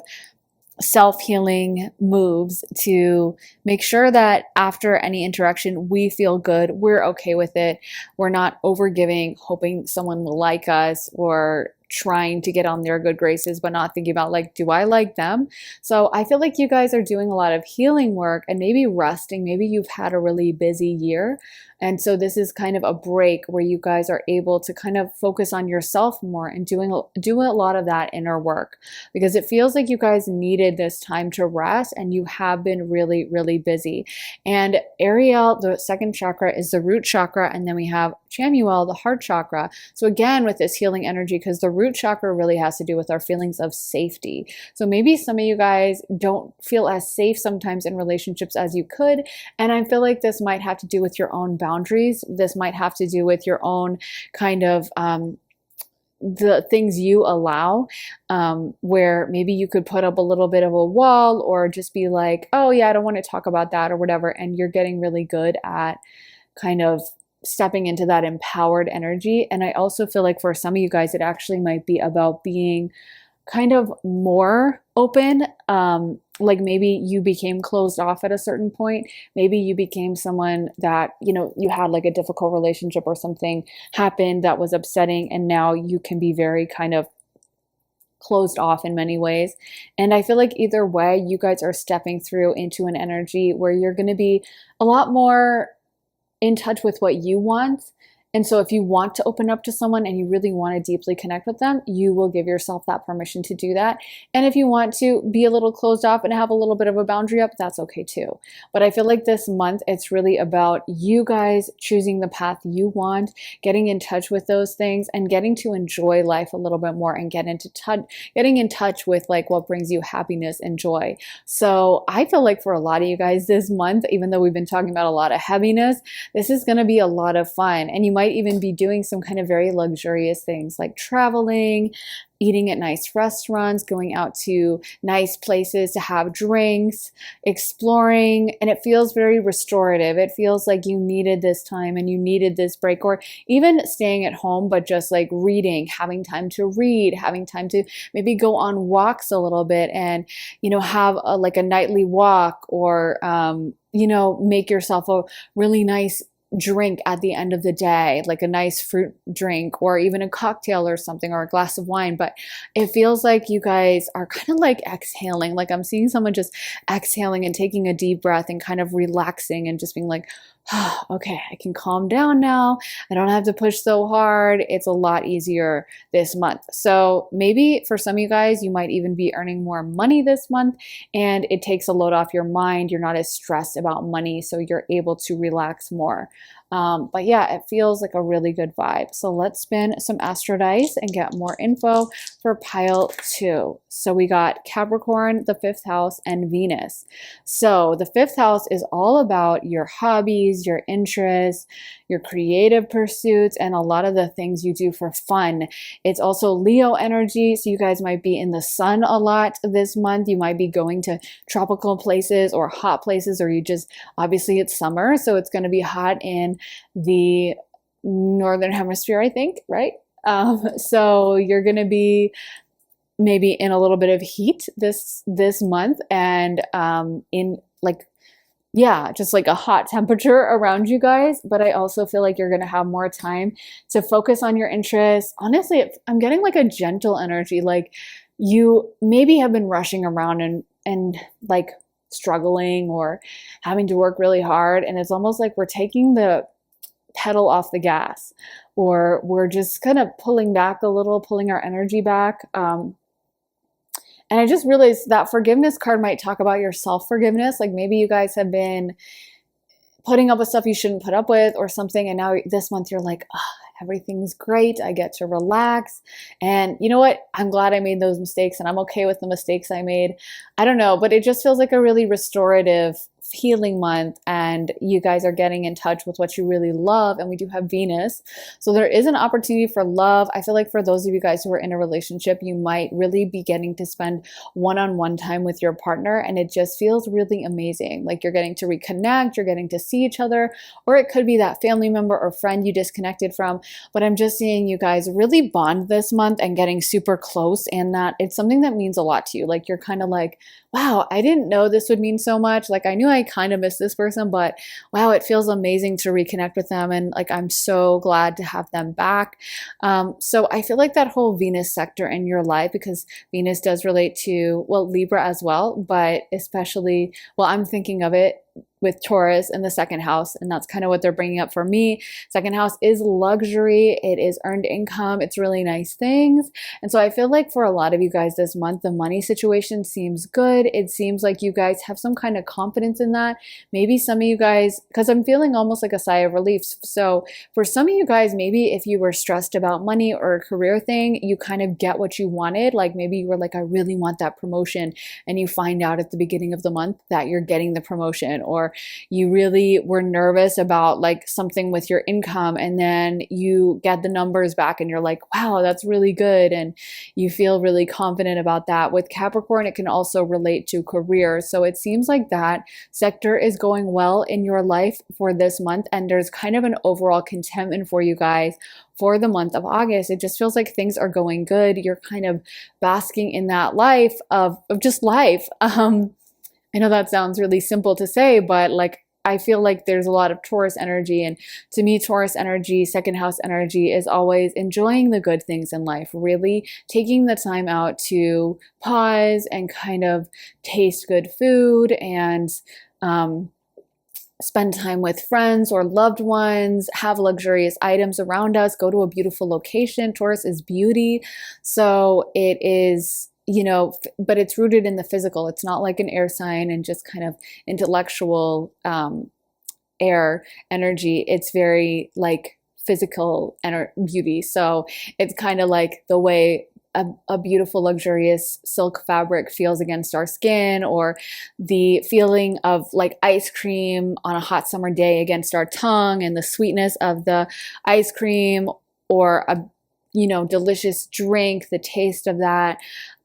self-healing moves to make sure that after any interaction we feel good, we're okay with it, we're not overgiving, hoping someone will like us, or trying to get on their good graces but not thinking about like, do I like them? So I feel like you guys are doing a lot of healing work and maybe resting. Maybe you've had a really busy year, and so this is kind of a break where you guys are able to kind of focus on yourself more and do a lot of that inner work, because it feels like you guys needed this time to rest and you have been really, really busy. And Ariel, the second chakra, is the root chakra, and then we have Chamuel, the heart chakra. So again, with this healing energy, because the root chakra really has to do with our feelings of safety. So maybe some of you guys don't feel as safe sometimes in relationships as you could, and I feel like this might have to do with your own boundaries. This might have to do with your own kind of the things you allow, where maybe you could put up a little bit of a wall, or just be like, oh yeah, I don't want to talk about that or whatever. And you're getting really good at kind of stepping into that empowered energy. And I also feel like for some of you guys, it actually might be about being kind of more open. Like maybe you became closed off at a certain point. Maybe you became someone that, you know, you had like a difficult relationship or something happened that was upsetting, and now you can be very kind of closed off in many ways. And I feel like either way, you guys are stepping through into an energy where you're going to be a lot more in touch with what you want. And so if you want to open up to someone and you really want to deeply connect with them, you will give yourself that permission to do that. And if you want to be a little closed off and have a little bit of a boundary up, that's okay too. But I feel like this month, it's really about you guys choosing the path you want, getting in touch with those things, and getting to enjoy life a little bit more, and getting in touch with like what brings you happiness and joy. So I feel like for a lot of you guys this month, even though we've been talking about a lot of heaviness, this is going to be a lot of fun. And you might even be doing some kind of very luxurious things like traveling, eating at nice restaurants, going out to nice places to have drinks, exploring, and it feels very restorative. It feels like you needed this time and you needed this break, or even staying at home, but just like reading, having time to read, having time to maybe go on walks a little bit and, have like a nightly walk, or, make yourself a really nice drink at the end of the day, like a nice fruit drink or even a cocktail or something, or a glass of wine. But it feels like you guys are kind of like exhaling. Like I'm seeing someone just exhaling and taking a deep breath and kind of relaxing and just being like, oh, okay, I can calm down now. I don't have to push so hard. It's a lot easier this month. So maybe for some of you guys, you might even be earning more money this month, and it takes a load off your mind. You're not as stressed about money, so you're able to relax more. But yeah, it feels like a really good vibe. So let's spin some Astro Dice and get more info for pile 2. So we got Capricorn, the 5th house, and Venus. So the 5th house is all about your hobbies, your interests, your creative pursuits, and a lot of the things you do for fun. It's also Leo energy, so you guys might be in the sun a lot this month. You might be going to tropical places or hot places, or you just, obviously it's summer, so it's going to be hot in the northern hemisphere, I think, right? So you're going to be maybe in a little bit of heat this month, and in like, yeah, just like a hot temperature around you guys. But I also feel like you're going to have more time to focus on your interests. Honestly, I'm getting like a gentle energy. Like you maybe have been rushing around and like struggling or having to work really hard. And it's almost like we're taking the pedal off the gas, or we're just kind of pulling back a little, pulling our energy back. And I just realized that forgiveness card might talk about your self-forgiveness. Like maybe you guys have been putting up with stuff you shouldn't put up with or something, and now this month you're like, oh, everything's great. I get to relax. And you know what? I'm glad I made those mistakes, and I'm okay with the mistakes I made. I don't know, but it just feels like a really restorative healing month, and you guys are getting in touch with what you really love. And we do have Venus, so there is an opportunity for love. I feel like for those of you guys who are in a relationship, you might really be getting to spend one-on-one time with your partner, and it just feels really amazing. Like you're getting to reconnect, you're getting to see each other, or it could be that family member or friend you disconnected from. But I'm just seeing you guys really bond this month and getting super close, and that it's something that means a lot to you. Like you're kind of like, wow, I didn't know this would mean so much. Like I knew I kind of missed this person, but wow, it feels amazing to reconnect with them. And like, I'm so glad to have them back. So I feel like that whole Venus sector in your life, because Venus does relate to, well, Libra as well, but especially, well, I'm thinking of it with Taurus in the 2nd house, and that's kind of what they're bringing up for me. 2nd house is luxury, it is earned income, it's really nice things. And so I feel like for a lot of you guys this month, the money situation seems good. It seems like you guys have some kind of confidence in that. Maybe some of you guys, because I'm feeling almost like a sigh of relief. So for some of you guys, maybe if you were stressed about money or a career thing, you kind of get what you wanted. Like maybe you were like, I really want that promotion, and you find out at the beginning of the month that you're getting the promotion, or you really were nervous about like something with your income, and then you get the numbers back and you're like, wow, that's really good, and you feel really confident about that. With Capricorn, it can also relate to career. So it seems like that sector is going well in your life for this month, and there's kind of an overall contentment for you guys for the month of August. It just feels like things are going good. You're kind of basking in that life of just life. I know that sounds really simple to say, but like I feel like there's a lot of Taurus energy, and to me, Taurus energy, 2nd house energy, is always enjoying the good things in life, really taking the time out to pause and kind of taste good food and spend time with friends or loved ones, have luxurious items around us, go to a beautiful location. Taurus is beauty. So it is, but it's rooted in the physical. It's not like an air sign and just kind of intellectual air energy. It's very like physical beauty. So it's kind of like the way a beautiful, luxurious silk fabric feels against our skin, or the feeling of like ice cream on a hot summer day against our tongue, and the sweetness of the ice cream, or delicious drink, the taste of that,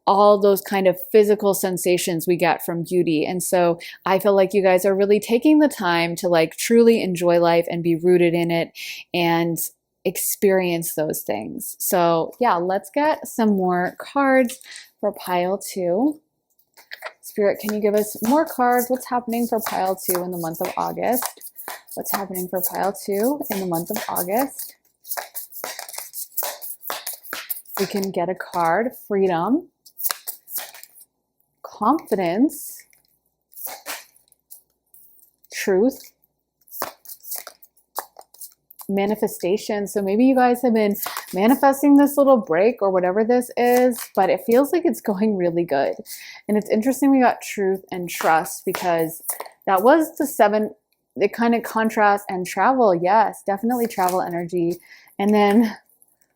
all those kind of physical sensations we get from beauty. And so I feel like you guys are really taking the time to like truly enjoy life and be rooted in it and experience those things. So yeah, let's get some more cards for pile 2. Spirit, can you give us more cards? What's happening for pile 2 in the month of August? What's happening for pile 2 in the month of August? We can get a card, freedom, confidence, truth, manifestation. So maybe you guys have been manifesting this little break or whatever this is, but it feels like it's going really good. And it's interesting we got truth and trust, because that was the 7. It kind of contrasts, and travel. Yes, definitely travel energy. And then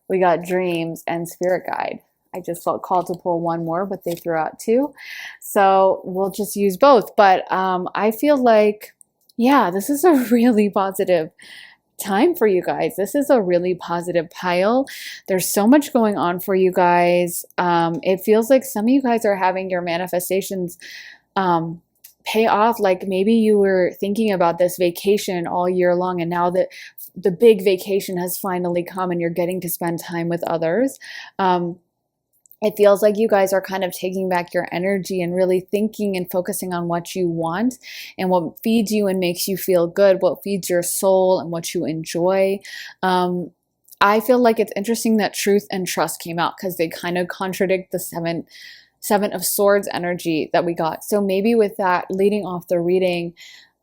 we got dreams and spirit guide. I just felt called to pull one more, but they threw out 2. So we'll just use both. But I feel like, yeah, this is a really positive time for you guys. This is a really positive pile. There's so much going on for you guys. It feels like some of you guys are having your manifestations pay off. Like maybe you were thinking about this vacation all year long, and now that the big vacation has finally come and you're getting to spend time with others. It feels like you guys are kind of taking back your energy and really thinking and focusing on what you want and what feeds you and makes you feel good, what feeds your soul and what you enjoy. I feel like it's interesting that truth and trust came out, because they kind of contradict the Seven of Swords energy that we got. So maybe with that leading off the reading,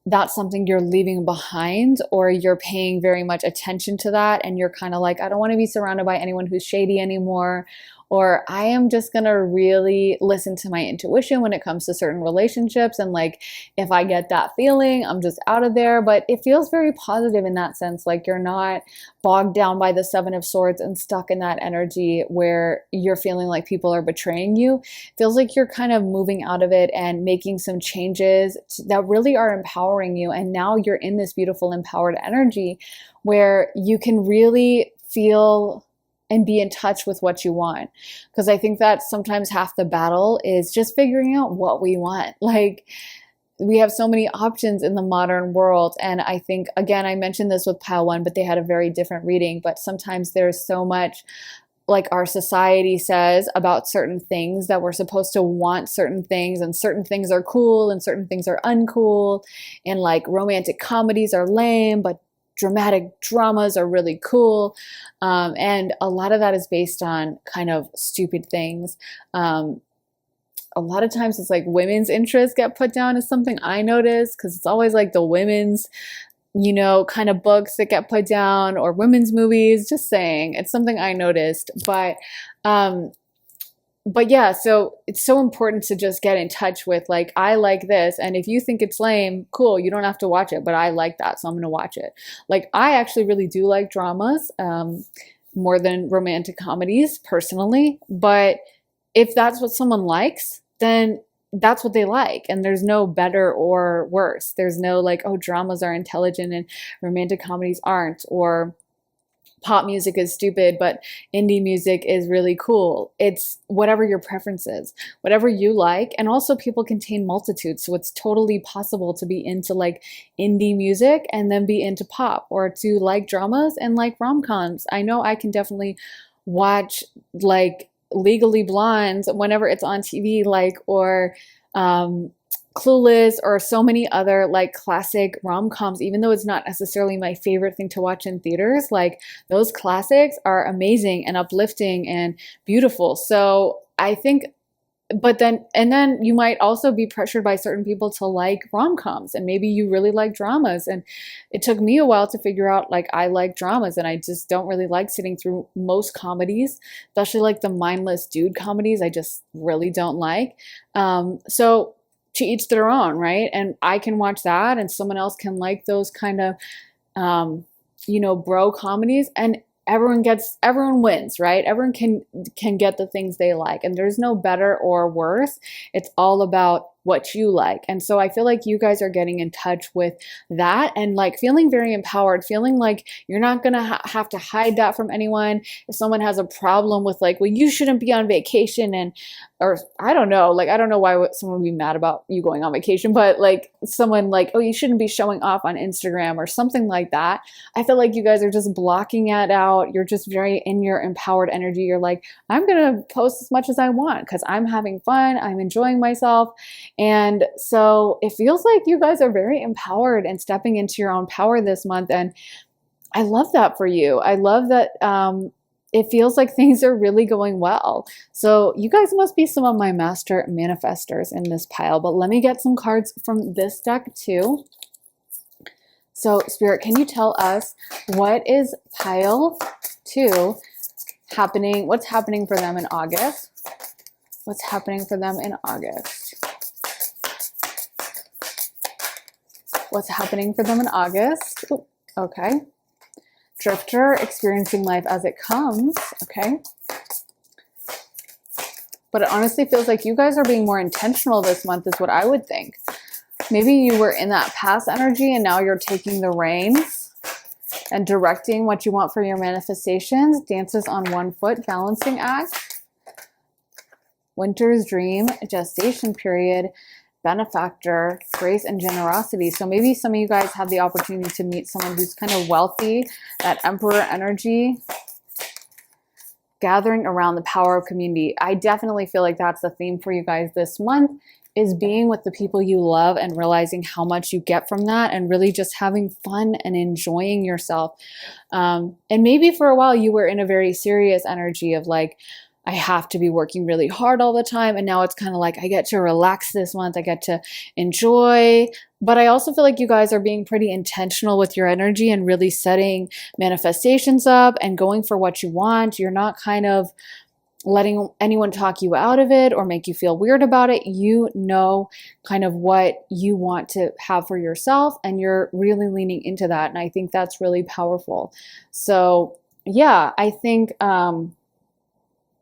that's something you're leaving behind, or you're paying very much attention to that, and you're kind of like, I don't want to be surrounded by anyone who's shady anymore, or I am just going to really listen to my intuition when it comes to certain relationships, and like if I get that feeling, I'm just out of there. But it feels very positive in that sense, like you're not bogged down by the 7 of Swords and stuck in that energy where you're feeling like people are betraying you. It feels like you're kind of moving out of it and making some changes that really are empowering you, and now you're in this beautiful empowered energy where you can really feel and be in touch with what you want. Because I think that sometimes half the battle is just figuring out what we want. Like we have so many options in the modern world. And I think, again, I mentioned this with pile 1, but they had a very different reading. But sometimes there's so much like our society says about certain things that we're supposed to want certain things, and certain things are cool and certain things are uncool. And like romantic comedies are lame, but dramatic dramas are really cool. And a lot of that is based on kind of stupid things. A lot of times it's like women's interests get put down as something I notice, because it's always like the women's, kind of books that get put down, or women's movies, just saying. It's something I noticed. But yeah, so it's so important to just get in touch with like, I like this. And if you think it's lame, cool, you don't have to watch it, but I like that, so I'm going to watch it. Like, I actually really do like dramas more than romantic comedies personally. But if that's what someone likes, then that's what they like. And there's no better or worse. There's no like, oh, dramas are intelligent and romantic comedies aren't, or pop music is stupid, but indie music is really cool. It's whatever your preference is, whatever you like. And also people contain multitudes. So it's totally possible to be into like indie music and then be into pop, or to like dramas and like rom-coms. I know I can definitely watch like Legally Blonde whenever it's on TV, like, or Clueless, or so many other like classic rom-coms. Even though it's not necessarily my favorite thing to watch in theaters, like those classics are amazing and uplifting and beautiful. So I think, but then you might also be pressured by certain people to like rom-coms, and maybe you really like dramas. And it took me a while to figure out like I like dramas, and I just don't really like sitting through most comedies, especially like the mindless dude comedies. I just really don't like. So to each their own, right? And I can watch that, and someone else can like those kind of, bro comedies, and everyone wins, right? Everyone can get the things they like, and there's no better or worse. It's all about what you like. And so I feel like you guys are getting in touch with that and like feeling very empowered, feeling like you're not gonna have to hide that from anyone. If someone has a problem with like, well, you shouldn't be on vacation, and or I don't know, like I don't know why someone would be mad about you going on vacation, but like someone like, oh, you shouldn't be showing off on Instagram or something like that. I feel like you guys are just blocking it out. You're just very in your empowered energy. You're like, I'm gonna post as much as I want because I'm having fun, I'm enjoying myself. And so it feels like you guys are very empowered and stepping into your own power this month. And I love that for you. I love that it feels like things are really going well. So you guys must be some of my master manifestors in this pile. But let me get some cards from this deck too. So Spirit, can you tell us what is pile 2 happening? What's happening for them in August? What's happening for them in August? What's happening for them in August? Ooh, okay. Drifter, experiencing life as it comes. Okay. But it honestly feels like you guys are being more intentional this month is what I would think. Maybe you were in that past energy and now you're taking the reins and directing what you want for your manifestations. Dances on one foot, balancing act. Winter's dream, gestation period, benefactor, grace and generosity. So maybe some of you guys have the opportunity to meet someone who's kind of wealthy, that emperor energy, gathering around the power of community. I definitely feel like that's the theme for you guys this month, is being with the people you love and realizing how much you get from that and really just having fun and enjoying yourself. And maybe for a while you were in a very serious energy of like, I have to be working really hard all the time. And now it's kind of like, I get to relax this month. I get to enjoy. But I also feel like you guys are being pretty intentional with your energy and really setting manifestations up and going for what you want. You're not kind of letting anyone talk you out of it or make you feel weird about it. You know kind of what you want to have for yourself and you're really leaning into that. And I think that's really powerful. So yeah, I think,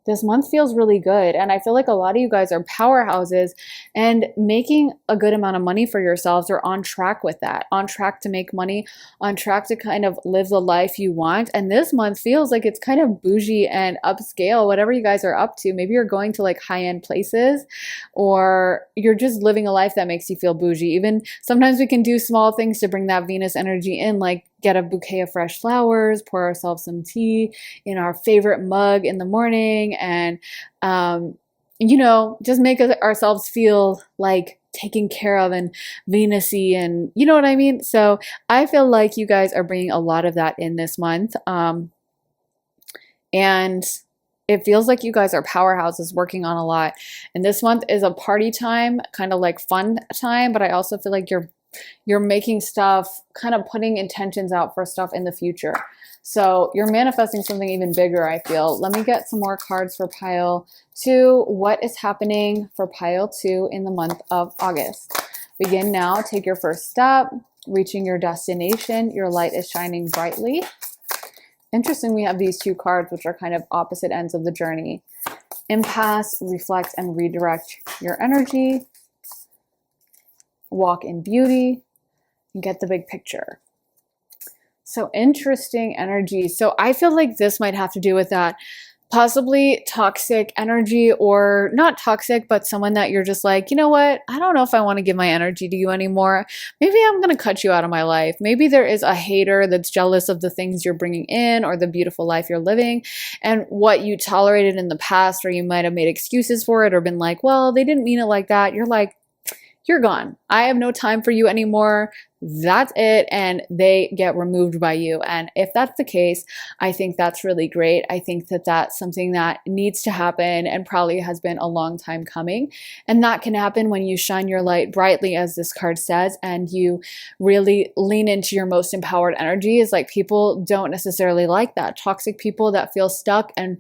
this month feels really good. And I feel like a lot of you guys are powerhouses and making a good amount of money for yourselves or on track with that, on track to make money, on track to kind of live the life you want. And this month feels like it's kind of bougie and upscale, whatever you guys are up to. Maybe you're going to like high-end places or you're just living a life that makes you feel bougie. Even sometimes we can do small things to bring that Venus energy in, like get a bouquet of fresh flowers, pour ourselves some tea in our favorite mug in the morning, and you know, just make ourselves feel like taken care of and Venus-y, and you know what I mean? So I feel like you guys are bringing a lot of that in this month. And it feels like you guys are powerhouses working on a lot. And this month is a party time, kind of like fun time, but I also feel like you're making stuff, kind of putting intentions out for stuff in the future. So you're manifesting something even bigger, I feel. Let me get some more cards for pile 2. What is happening for pile 2 in the month of August? Begin now. Take your first step, reaching your destination. Your light is shining brightly. Interesting, we have these 2 cards, which are kind of opposite ends of the journey. Impasse, reflect and redirect your energy. Walk in beauty and get the big picture. So interesting energy. So I feel like this might have to do with that possibly toxic energy, or not toxic, but someone that you're just like, you know what? I don't know if I want to give my energy to you anymore. Maybe I'm going to cut you out of my life. Maybe there is a hater that's jealous of the things you're bringing in or the beautiful life you're living and what you tolerated in the past, or you might have made excuses for it or been like, well, they didn't mean it like that. You're like, you're gone. I have no time for you anymore. That's it. And they get removed by you. And if that's the case, I think that's really great. I think that that's something that needs to happen and probably has been a long time coming. And that can happen when you shine your light brightly, as this card says, and you really lean into your most empowered energy. Is like, people don't necessarily like that. Toxic people that feel stuck and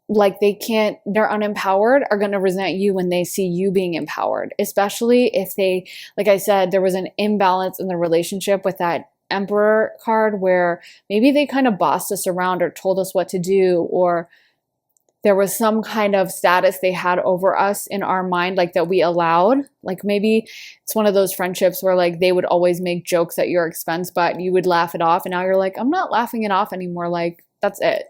like they're unempowered are going to resent you when they see you being empowered, especially if they, like I said, there was an imbalance in the relationship with that Emperor card where maybe they kind of bossed us around or told us what to do, or there was some kind of status they had over us in our mind, like that we allowed. Like maybe it's one of those friendships where like they would always make jokes at your expense, but you would laugh it off. And now you're like, I'm not laughing it off anymore. Like that's it.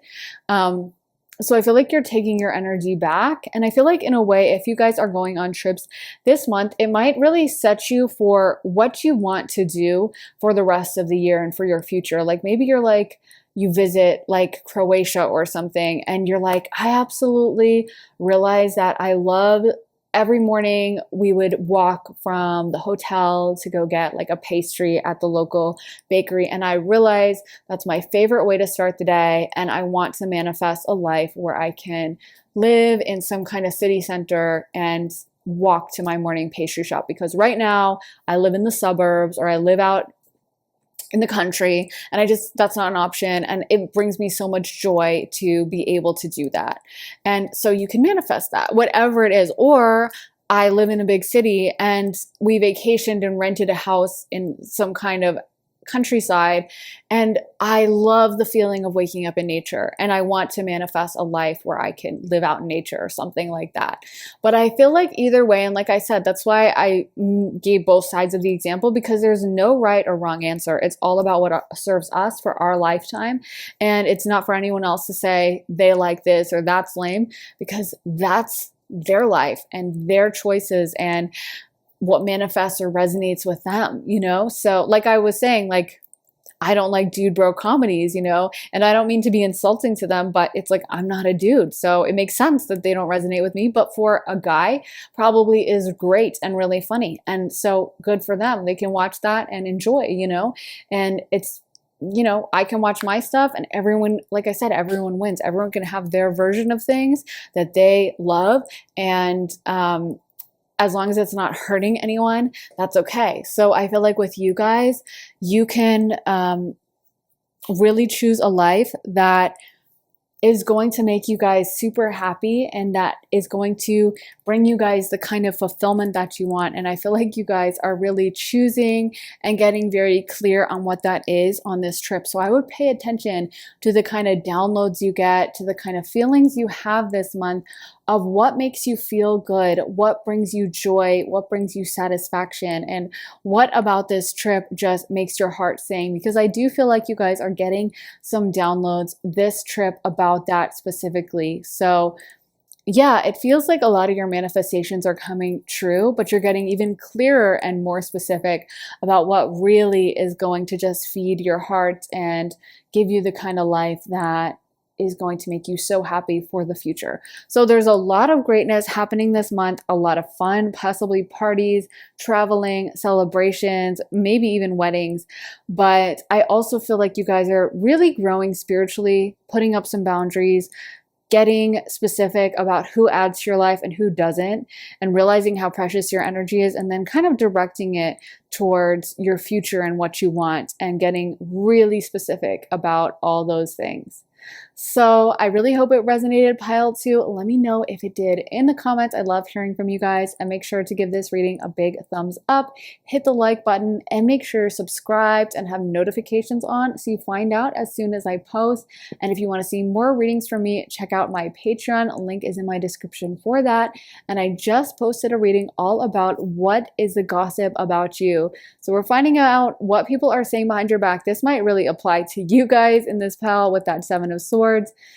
So I feel like you're taking your energy back. And I feel like in a way, if you guys are going on trips this month, it might really set you for what you want to do for the rest of the year and for your future. Like maybe you're like, you visit like Croatia or something, and you're like, I absolutely realize that I love every morning we would walk from the hotel to go get like a pastry at the local bakery. And I realize that's my favorite way to start the day. And I want to manifest a life where I can live in some kind of city center and walk to my morning pastry shop. Because right now I live in the suburbs, or I live out in the country, and that's not an option. And it brings me so much joy to be able to do that. And so you can manifest that, whatever it is. Or I live in a big city and we vacationed and rented a house in some kind of countryside, and I love the feeling of waking up in nature, and I want to manifest a life where I can live out in nature or something like that. But I feel like either way, and like I said, that's why I gave both sides of the example, because there's no right or wrong answer. It's all about what serves us for our lifetime, and it's not for anyone else to say they like this or that's lame, because that's their life and their choices and what manifests or resonates with them, you know? So like I was saying, like, I don't like dude bro comedies, you know, and I don't mean to be insulting to them, but it's like, I'm not a dude. So it makes sense that they don't resonate with me, but for a guy probably is great and really funny. And so good for them. They can watch that and enjoy, you know, and it's, you know, I can watch my stuff and everyone, like I said, everyone wins. Everyone can have their version of things that they love. And, as long as it's not hurting anyone, that's okay. So I feel like with you guys, you can really choose a life that is going to make you guys super happy, and that is going to bring you guys the kind of fulfillment that you want. And I feel like you guys are really choosing and getting very clear on what that is on this trip. So I would pay attention to the kind of downloads you get, to the kind of feelings you have this month of what makes you feel good, what brings you joy, what brings you satisfaction, and what about this trip just makes your heart sing. Because I do feel like you guys are getting some downloads this trip about that specifically. So yeah, it feels like a lot of your manifestations are coming true, but you're getting even clearer and more specific about what really is going to just feed your heart and give you the kind of life that is going to make you so happy for the future. So there's a lot of greatness happening this month, a lot of fun, possibly parties, traveling, celebrations, maybe even weddings. But I also feel like you guys are really growing spiritually, putting up some boundaries, getting specific about who adds to your life and who doesn't, and realizing how precious your energy is, and then kind of directing it towards your future and what you want, and getting really specific about all those things. So I really hope it resonated, pile 2. Let me know if it did in the comments. I love hearing from you guys, and make sure to give this reading a big thumbs up, hit the like button, and make sure you're subscribed and have notifications on so you find out as soon as I post. And if you want to see more readings from me, check out my Patreon. Link is in my description for that. And I just posted a reading all about what is the gossip about you. So we're finding out what people are saying behind your back. This might really apply to you guys in this pile with that 7 of Swords.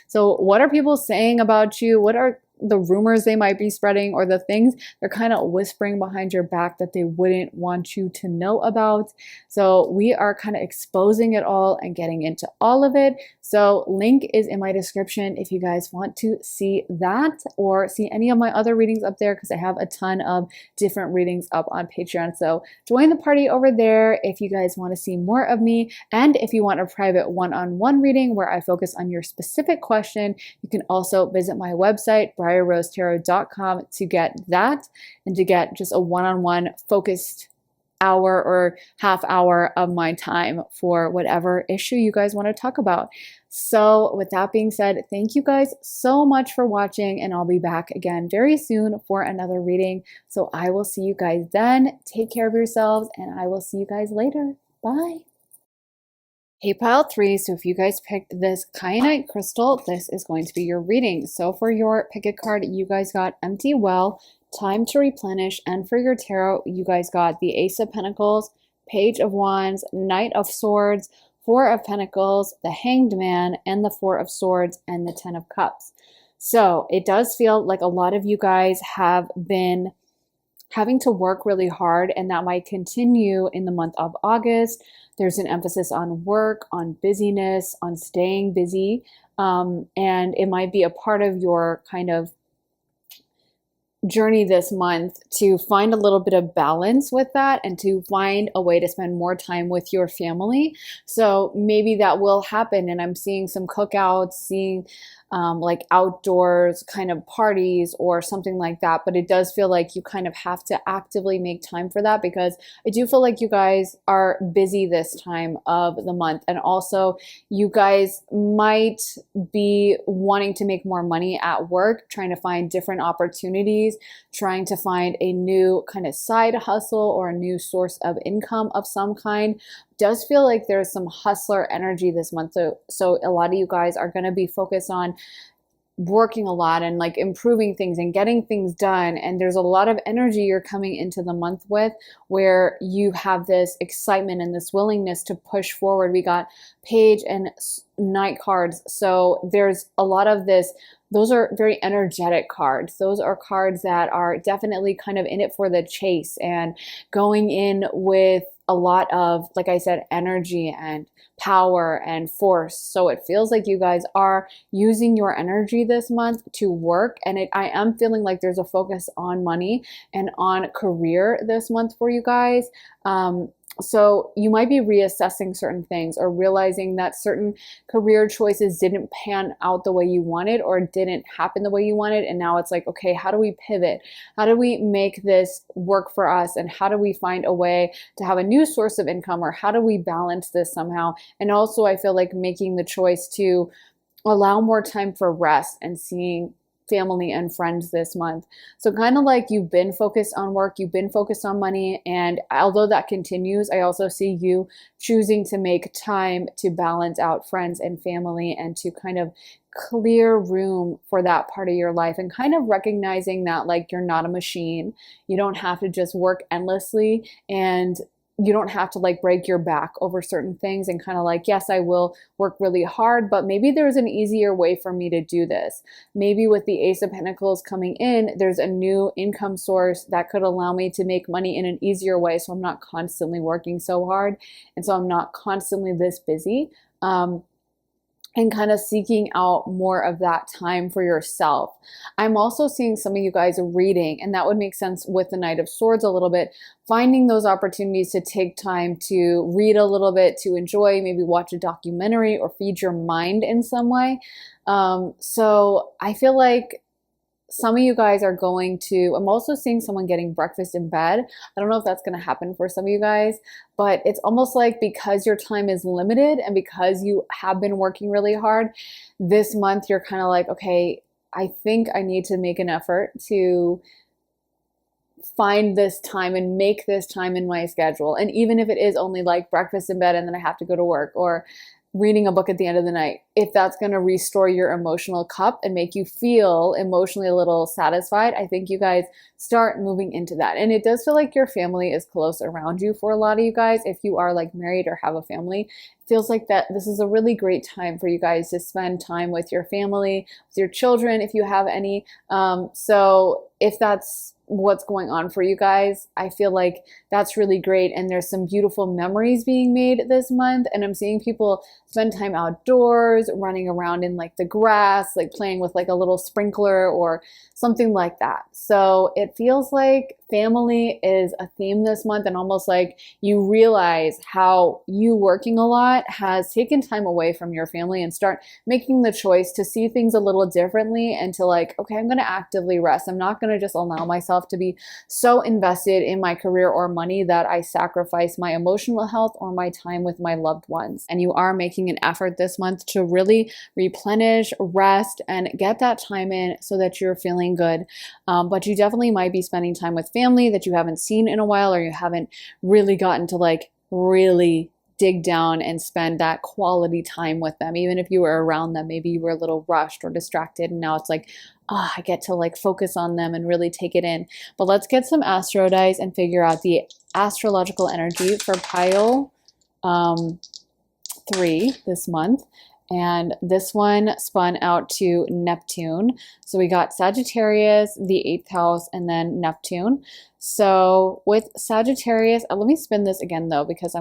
So what are people saying about you? What are the rumors they might be spreading, or the things they're kind of whispering behind your back that they wouldn't want you to know about? So we are kind of exposing it all and getting into all of it. So link is in my description if you guys want to see that, or see any of my other readings up there, because I have a ton of different readings up on Patreon. So join the party over there if you guys want to see more of me. And if you want a private one-on-one reading where I focus on your specific question, you can also visit my website, briarrosetarot.com, to get that, and to get just a one-on-one focused hour or half hour of my time for whatever issue you guys want to talk about. So with that being said, thank you guys so much for watching, and I'll be back again very soon for another reading. So I will see you guys then. Take care of yourselves, and I will see you guys later. Bye. Hey, pile three. So if you guys picked this kyanite crystal, this is going to be your reading. So for your pick a card, you guys got empty well, time to replenish. And for your tarot, you guys got the Ace of Pentacles, Page of Wands, Knight of Swords, Four of Pentacles, the Hanged Man, and the Four of Swords, and the Ten of Cups. So it does feel like a lot of you guys have been having to work really hard, and that might continue in the month of August. There's an emphasis on work, on busyness, on staying busy, and it might be a part of your kind of journey this month to find a little bit of balance with that and to find a way to spend more time with your family. So maybe that will happen, and I'm seeing some cookouts, seeing like outdoors kind of parties or something like that. But it does feel like you kind of have to actively make time for that, because I do feel like you guys are busy this time of the month. And also you guys might be wanting to make more money at work, trying to find different opportunities, trying to find a new kind of side hustle or a new source of income of some kind. Does feel like there's some hustler energy this month. So a lot of you guys are going to be focused on working a lot and like improving things and getting things done. And there's a lot of energy you're coming into the month with, where you have this excitement and this willingness to push forward. We got Page and Knight cards. So there's a lot of this. Those are very energetic cards. Those are cards that are definitely kind of in it for the chase and going in with a lot of, like I said, energy and power and force. So it feels like you guys are using your energy this month to work. And I am feeling like there's a focus on money and on career this month for you guys. So you might be reassessing certain things or realizing that certain career choices didn't pan out the way you wanted or didn't happen the way you wanted. And now it's like, okay, how do we pivot? How do we make this work for us? And how do we find a way to have a new source of income? Or how do we balance this somehow? And also I feel like making the choice to allow more time for rest and seeing family and friends this month. So kind of like you've been focused on work, you've been focused on money, and although that continues, I also see you choosing to make time to balance out friends and family and to kind of clear room for that part of your life, and kind of recognizing that like you're not a machine. You don't have to just work endlessly, and you don't have to like break your back over certain things, and kind of like, yes, I will work really hard, but maybe there's an easier way for me to do this. Maybe with the Ace of Pentacles coming in, there's a new income source that could allow me to make money in an easier way. So I'm not constantly working so hard. And so I'm not constantly this busy. And kind of seeking out more of that time for yourself. I'm also seeing some of you guys reading, and that would make sense with the Knight of Swords a little bit, finding those opportunities to take time to read a little bit, to enjoy, maybe watch a documentary or feed your mind in some way. So I feel like some of you guys are going to, I'm also seeing someone getting breakfast in bed. I don't know if that's going to happen for some of you guys, but it's almost like because your time is limited and because you have been working really hard this month, you're kind of like, okay, I think I need to make an effort to find this time and make this time in my schedule. And even if it is only like breakfast in bed and then I have to go to work, or reading a book at the end of the night, if that's going to restore your emotional cup and make you feel emotionally a little satisfied, I think you guys start moving into that. And it does feel like your family is close around you for a lot of you guys. If you are like married or have a family, it feels like that this is a really great time for you guys to spend time with your family, with your children, if you have any. So if that's what's going on for you guys, I feel like that's really great. And there's some beautiful memories being made this month. And I'm seeing people spend time outdoors, running around in like the grass, like playing with like a little sprinkler or something like that. So it feels like family is a theme this month, and almost like you realize how you working a lot has taken time away from your family, and start making the choice to see things a little differently and to like, okay, I'm going to actively rest. I'm not going to just allow myself to be so invested in my career or money that I sacrifice my emotional health or my time with my loved ones. And you are making an effort this month to really replenish, rest, and get that time in so that you're feeling good. But you definitely might be spending time with family that you haven't seen in a while, or you haven't really gotten to like really dig down and spend that quality time with them. Even if you were around them, maybe you were a little rushed or distracted, and now it's like, oh, I get to like focus on them and really take it in. But let's get some astro dice and figure out the astrological energy for pile 3 this month. And this one spun out to Neptune. So we got Sagittarius, the 8th house, and then Neptune. So with Sagittarius, let me spin this again though, because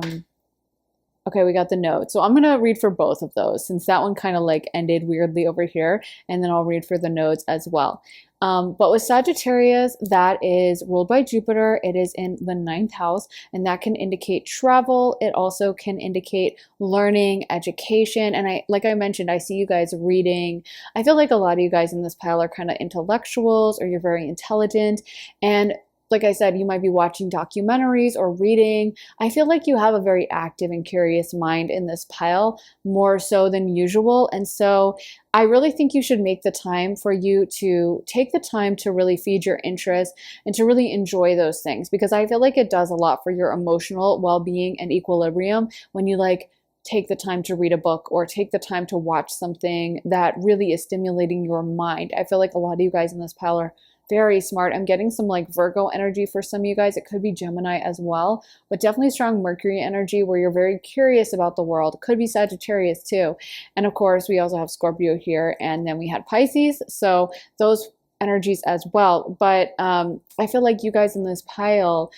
okay, we got the note. So I'm going to read for both of those since that one kind of like ended weirdly over here, and then I'll read for the nodes as well. But with Sagittarius, that is ruled by Jupiter. It is in the 9th house, and that can indicate travel. It also can indicate learning, education. And like I mentioned, I see you guys reading. I feel like a lot of you guys in this pile are kind of intellectuals, or you're very intelligent. And like I said, you might be watching documentaries or reading. I feel like you have a very active and curious mind in this pile, more so than usual. And so I really think you should make the time for you to take the time to really feed your interest and to really enjoy those things, because I feel like it does a lot for your emotional well-being and equilibrium when you like take the time to read a book or take the time to watch something that really is stimulating your mind. I feel like a lot of you guys in this pile are very smart. I'm getting some like Virgo energy for some of you guys. It could be Gemini as well, but definitely strong Mercury energy where you're very curious about the world. It could be Sagittarius too. And of course, we also have Scorpio here, and then we had Pisces. So those energies as well. But I feel like you guys in this pile,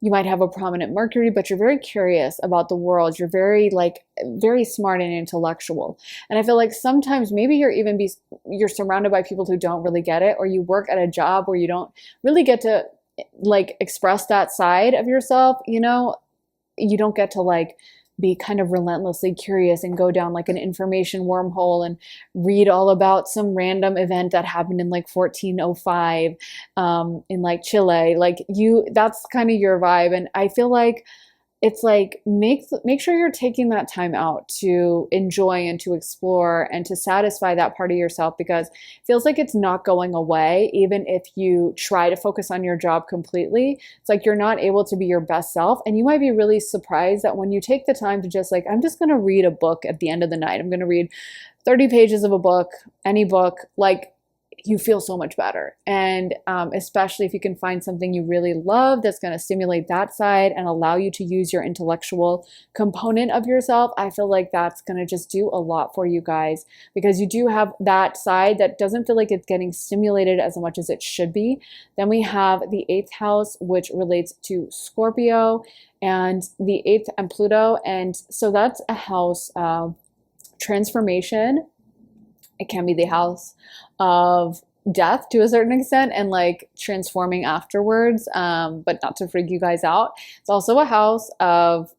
you might have a prominent Mercury, but you're very curious about the world. You're very smart and intellectual. And I feel like sometimes maybe you're surrounded by people who don't really get it, or you work at a job where you don't really get to like express that side of yourself, you know? You don't get to like be kind of relentlessly curious and go down like an information wormhole and read all about some random event that happened in like 1405 in like Chile. Like that's kind of your vibe. And I feel like it's like make sure you're taking that time out to enjoy and to explore and to satisfy that part of yourself, because it feels like it's not going away. Even if you try to focus on your job completely, it's like you're not able to be your best self. And you might be really surprised that when you take the time to just like, I'm just going to read a book at the end of the night, I'm going to read 30 pages of a book, any book, like you feel so much better. And especially if you can find something you really love that's going to stimulate that side and allow you to use your intellectual component of yourself, I feel like that's going to just do a lot for you guys, because you do have that side that doesn't feel like it's getting stimulated as much as it should be. Then we have the 8th house, which relates to Scorpio, and the 8th and Pluto. And so that's a house of transformation. It can be the house of death to a certain extent and like transforming afterwards, but not to freak you guys out. It's also a house of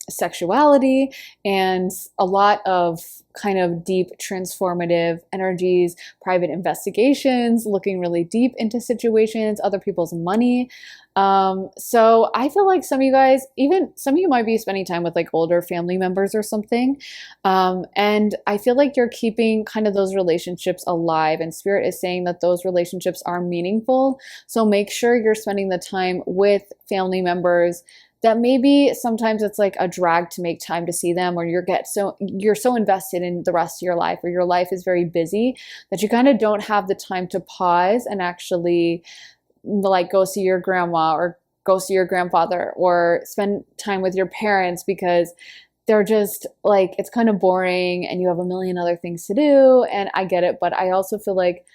sexuality and a lot of kind of deep transformative energies, private investigations, looking really deep into situations, other people's money. So I feel like some of you guys, even some of you might be spending time with like older family members or something. And I feel like you're keeping kind of those relationships alive, and Spirit is saying that those relationships are meaningful. So make sure you're spending the time with family members that maybe sometimes it's like a drag to make time to see them, or you're so invested in the rest of your life, or your life is very busy that you kind of don't have the time to pause and actually like go see your grandma or go see your grandfather or spend time with your parents, because they're just like, it's kind of boring and you have a million other things to do. And I get it, but I also feel like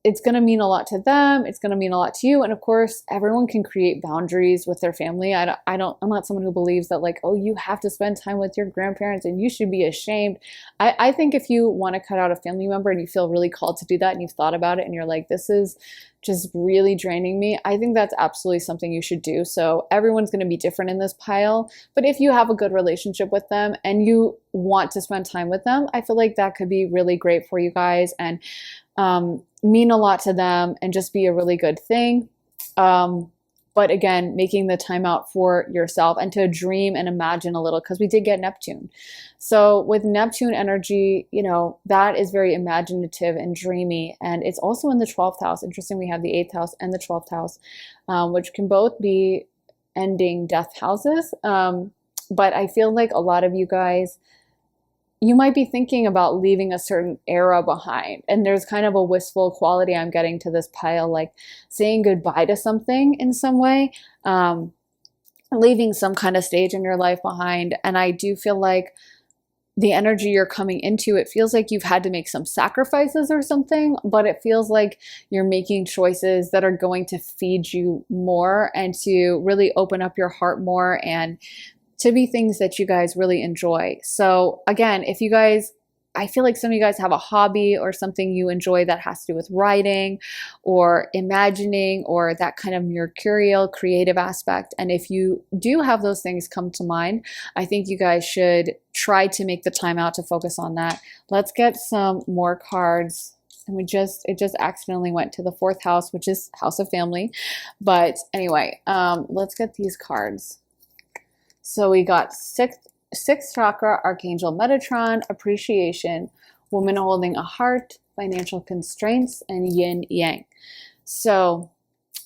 it's going to mean a lot to them. It's going to mean a lot to you. And of course, everyone can create boundaries with their family. I'm not someone who believes that like, oh, you have to spend time with your grandparents and you should be ashamed. I think if you want to cut out a family member and you feel really called to do that and you've thought about it and you're like, this is just really draining me, I think that's absolutely something you should do. So everyone's going to be different in this pile. But if you have a good relationship with them and you want to spend time with them, I feel like that could be really great for you guys and mean a lot to them and just be a really good thing. But again, making the time out for yourself and to dream and imagine a little, because we did get Neptune. So with Neptune energy, you know, that is very imaginative and dreamy. And it's also in the 12th house. Interesting, we have the 8th house and the 12th house, which can both be ending death houses. But I feel like a lot of you guys, you might be thinking about leaving a certain era behind. And there's kind of a wistful quality I'm getting to this pile, like saying goodbye to something in some way, leaving some kind of stage in your life behind. And I do feel like the energy you're coming into, it feels like you've had to make some sacrifices or something, but it feels like you're making choices that are going to feed you more and to really open up your heart more and to be things that you guys really enjoy. So again, if you guys, I feel like some of you guys have a hobby or something you enjoy that has to do with writing or imagining or that kind of mercurial creative aspect. And if you do have those things come to mind, I think you guys should try to make the time out to focus on that. Let's get some more cards. And it just accidentally went to the fourth house, which is house of family. But anyway, let's get these cards. So we got sixth chakra, Archangel Metatron, appreciation, woman holding a heart, financial constraints, and yin yang. So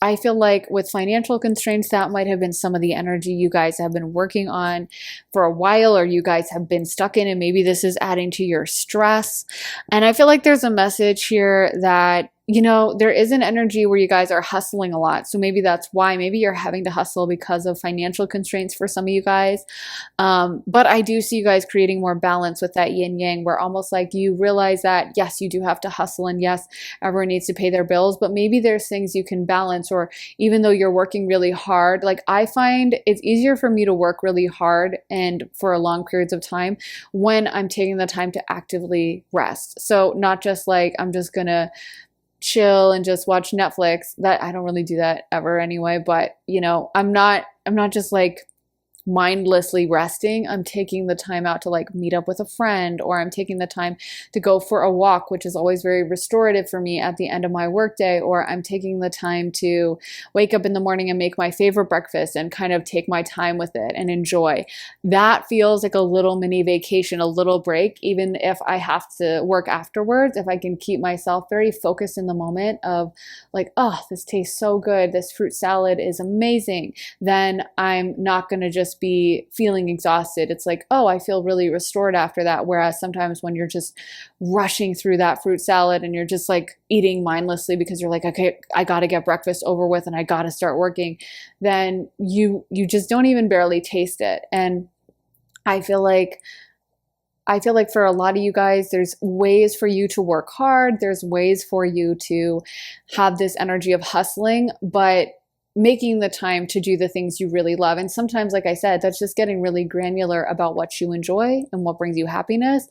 I feel like with financial constraints, that might have been some of the energy you guys have been working on for a while, or you guys have been stuck in, and maybe this is adding to your stress. And I feel like there's a message here that, you know, there is an energy where you guys are hustling a lot. So maybe that's why. Maybe you're having to hustle because of financial constraints for some of you guys. But I do see you guys creating more balance with that yin yang, where almost like you realize that, yes, you do have to hustle, and yes, everyone needs to pay their bills, but maybe there's things you can balance. Or even though you're working really hard, like I find it's easier for me to work really hard and for long periods of time when I'm taking the time to actively rest. So not just like I'm just gonna chill and just watch Netflix. That I don't really do that ever anyway, but you know, I'm not just like mindlessly resting. I'm taking the time out to like meet up with a friend, or I'm taking the time to go for a walk, which is always very restorative for me at the end of my workday, or I'm taking the time to wake up in the morning and make my favorite breakfast and kind of take my time with it and enjoy. That feels like a little mini vacation, a little break, even if I have to work afterwards. If I can keep myself very focused in the moment of like, oh, this tastes so good, this fruit salad is amazing, then I'm not going to just be feeling exhausted. It's like, oh, I feel really restored after that. Whereas sometimes when you're just rushing through that fruit salad and you're just like eating mindlessly because you're like, okay, I got to get breakfast over with and I got to start working, then you just don't even barely taste it. And I feel like for a lot of you guys, there's ways for you to work hard. There's ways for you to have this energy of hustling, but making the time to do the things you really love. And sometimes, like I said, that's just getting really granular about what you enjoy and what brings you happiness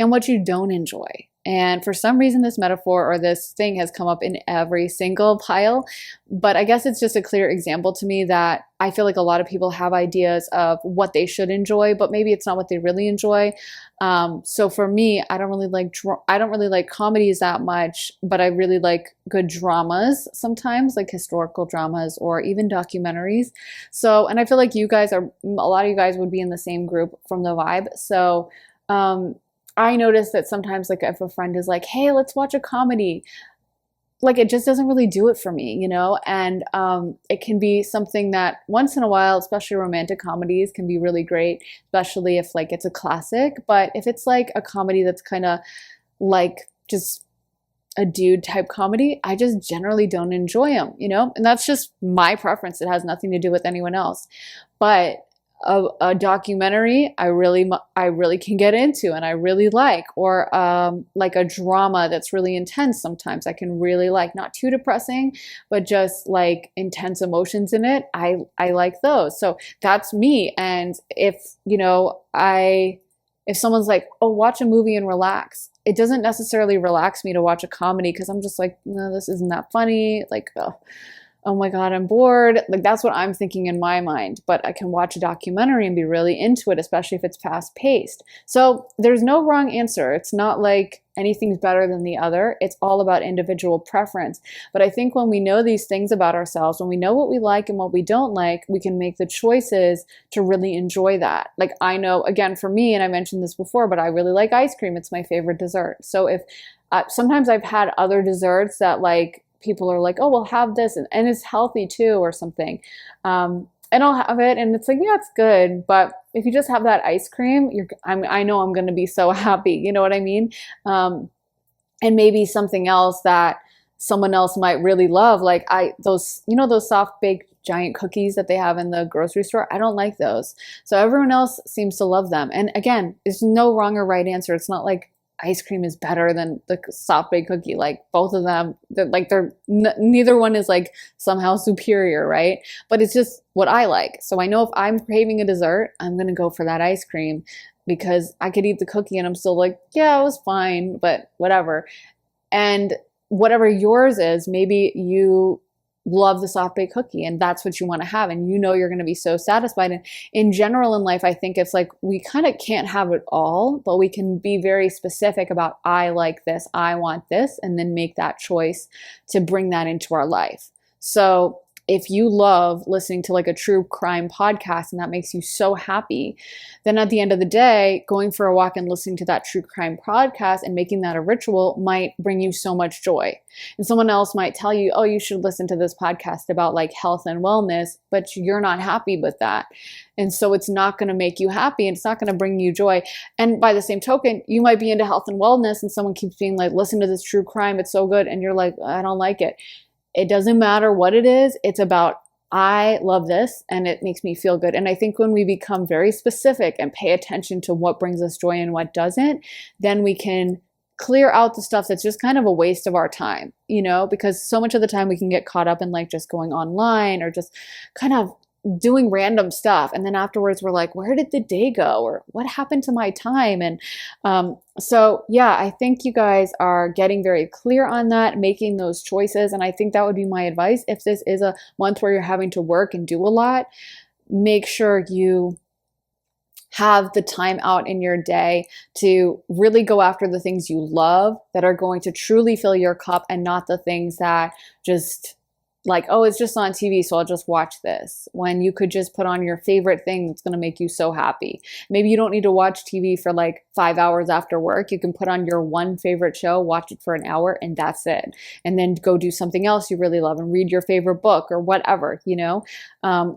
and what you don't enjoy. And for some reason, this metaphor or this thing has come up in every single pile. But I guess it's just a clear example to me that I feel like a lot of people have ideas of what they should enjoy, but maybe it's not what they really enjoy. So for me, I don't really like comedies that much, but I really like good dramas sometimes, like historical dramas or even documentaries. So, and I feel like a lot of you guys would be in the same group from the vibe. So, I notice that sometimes, like if a friend is like, hey, let's watch a comedy, like it just doesn't really do it for me, you know? And it can be something that once in a while, especially romantic comedies, can be really great, especially if like it's a classic. But if it's like a comedy that's kind of like just a dude type comedy, I just generally don't enjoy them, you know? And that's just my preference. It has nothing to do with anyone else. But a documentary I really can get into and I really like, or like a drama that's really intense sometimes I can really like, not too depressing, but just like intense emotions in it. I like those. So that's me. And if, you know, if someone's like, oh, watch a movie and relax, it doesn't necessarily relax me to watch a comedy because I'm just like, no, this isn't that funny. Like, oh my God, I'm bored. Like that's what I'm thinking in my mind, but I can watch a documentary and be really into it, especially if it's fast paced. So there's no wrong answer. It's not like anything's better than the other. It's all about individual preference. But I think when we know these things about ourselves, when we know what we like and what we don't like, we can make the choices to really enjoy that. Like I know, again, for me, and I mentioned this before, but I really like ice cream. It's my favorite dessert. So if sometimes I've had other desserts that like, people are like, oh, we'll have this and it's healthy too or something. And I'll have it and it's like, yeah, it's good. But if you just have that ice cream, I know I'm going to be so happy. You know what I mean? And maybe something else that someone else might really love, like those, you know, those soft baked giant cookies that they have in the grocery store. I don't like those. So everyone else seems to love them. And again, there's no wrong or right answer. It's not like ice cream is better than the soft baked cookie. Like both of them, neither one is like somehow superior, right? But it's just what I like. So I know if I'm craving a dessert, I'm going to go for that ice cream, because I could eat the cookie and I'm still like, yeah, it was fine, but whatever. And whatever yours is, maybe you love the soft baked cookie and that's what you want to have, and you know you're going to be so satisfied. And in general in life, I think it's like we kind of can't have it all, but we can be very specific about, I like this, I want this, and then make that choice to bring that into our life. So if you love listening to like a true crime podcast and that makes you so happy, then at the end of the day, going for a walk and listening to that true crime podcast and making that a ritual might bring you so much joy. And someone else might tell you, oh, you should listen to this podcast about like health and wellness, but you're not happy with that. And so it's not going to make you happy and it's not going to bring you joy. And by the same token, you might be into health and wellness and someone keeps being like, listen to this true crime, it's so good. And you're like, I don't like it. It doesn't matter what it is. It's about, I love this and it makes me feel good. And I think when we become very specific and pay attention to what brings us joy and what doesn't, then we can clear out the stuff that's just kind of a waste of our time, you know, because so much of the time we can get caught up in like just going online or just kind of doing random stuff. And then afterwards we're like, where did the day go? Or what happened to my time? And so yeah, I think you guys are getting very clear on that, making those choices. And I think that would be my advice. If this is a month where you're having to work and do a lot, make sure you have the time out in your day to really go after the things you love that are going to truly fill your cup, and not the things that just like, oh, it's just on TV, so I'll just watch this. When you could just put on your favorite thing that's going to make you so happy. Maybe you don't need to watch TV for like 5 hours after work. You can put on your one favorite show, watch it for an hour, and that's it. And then go do something else you really love and read your favorite book or whatever, you know?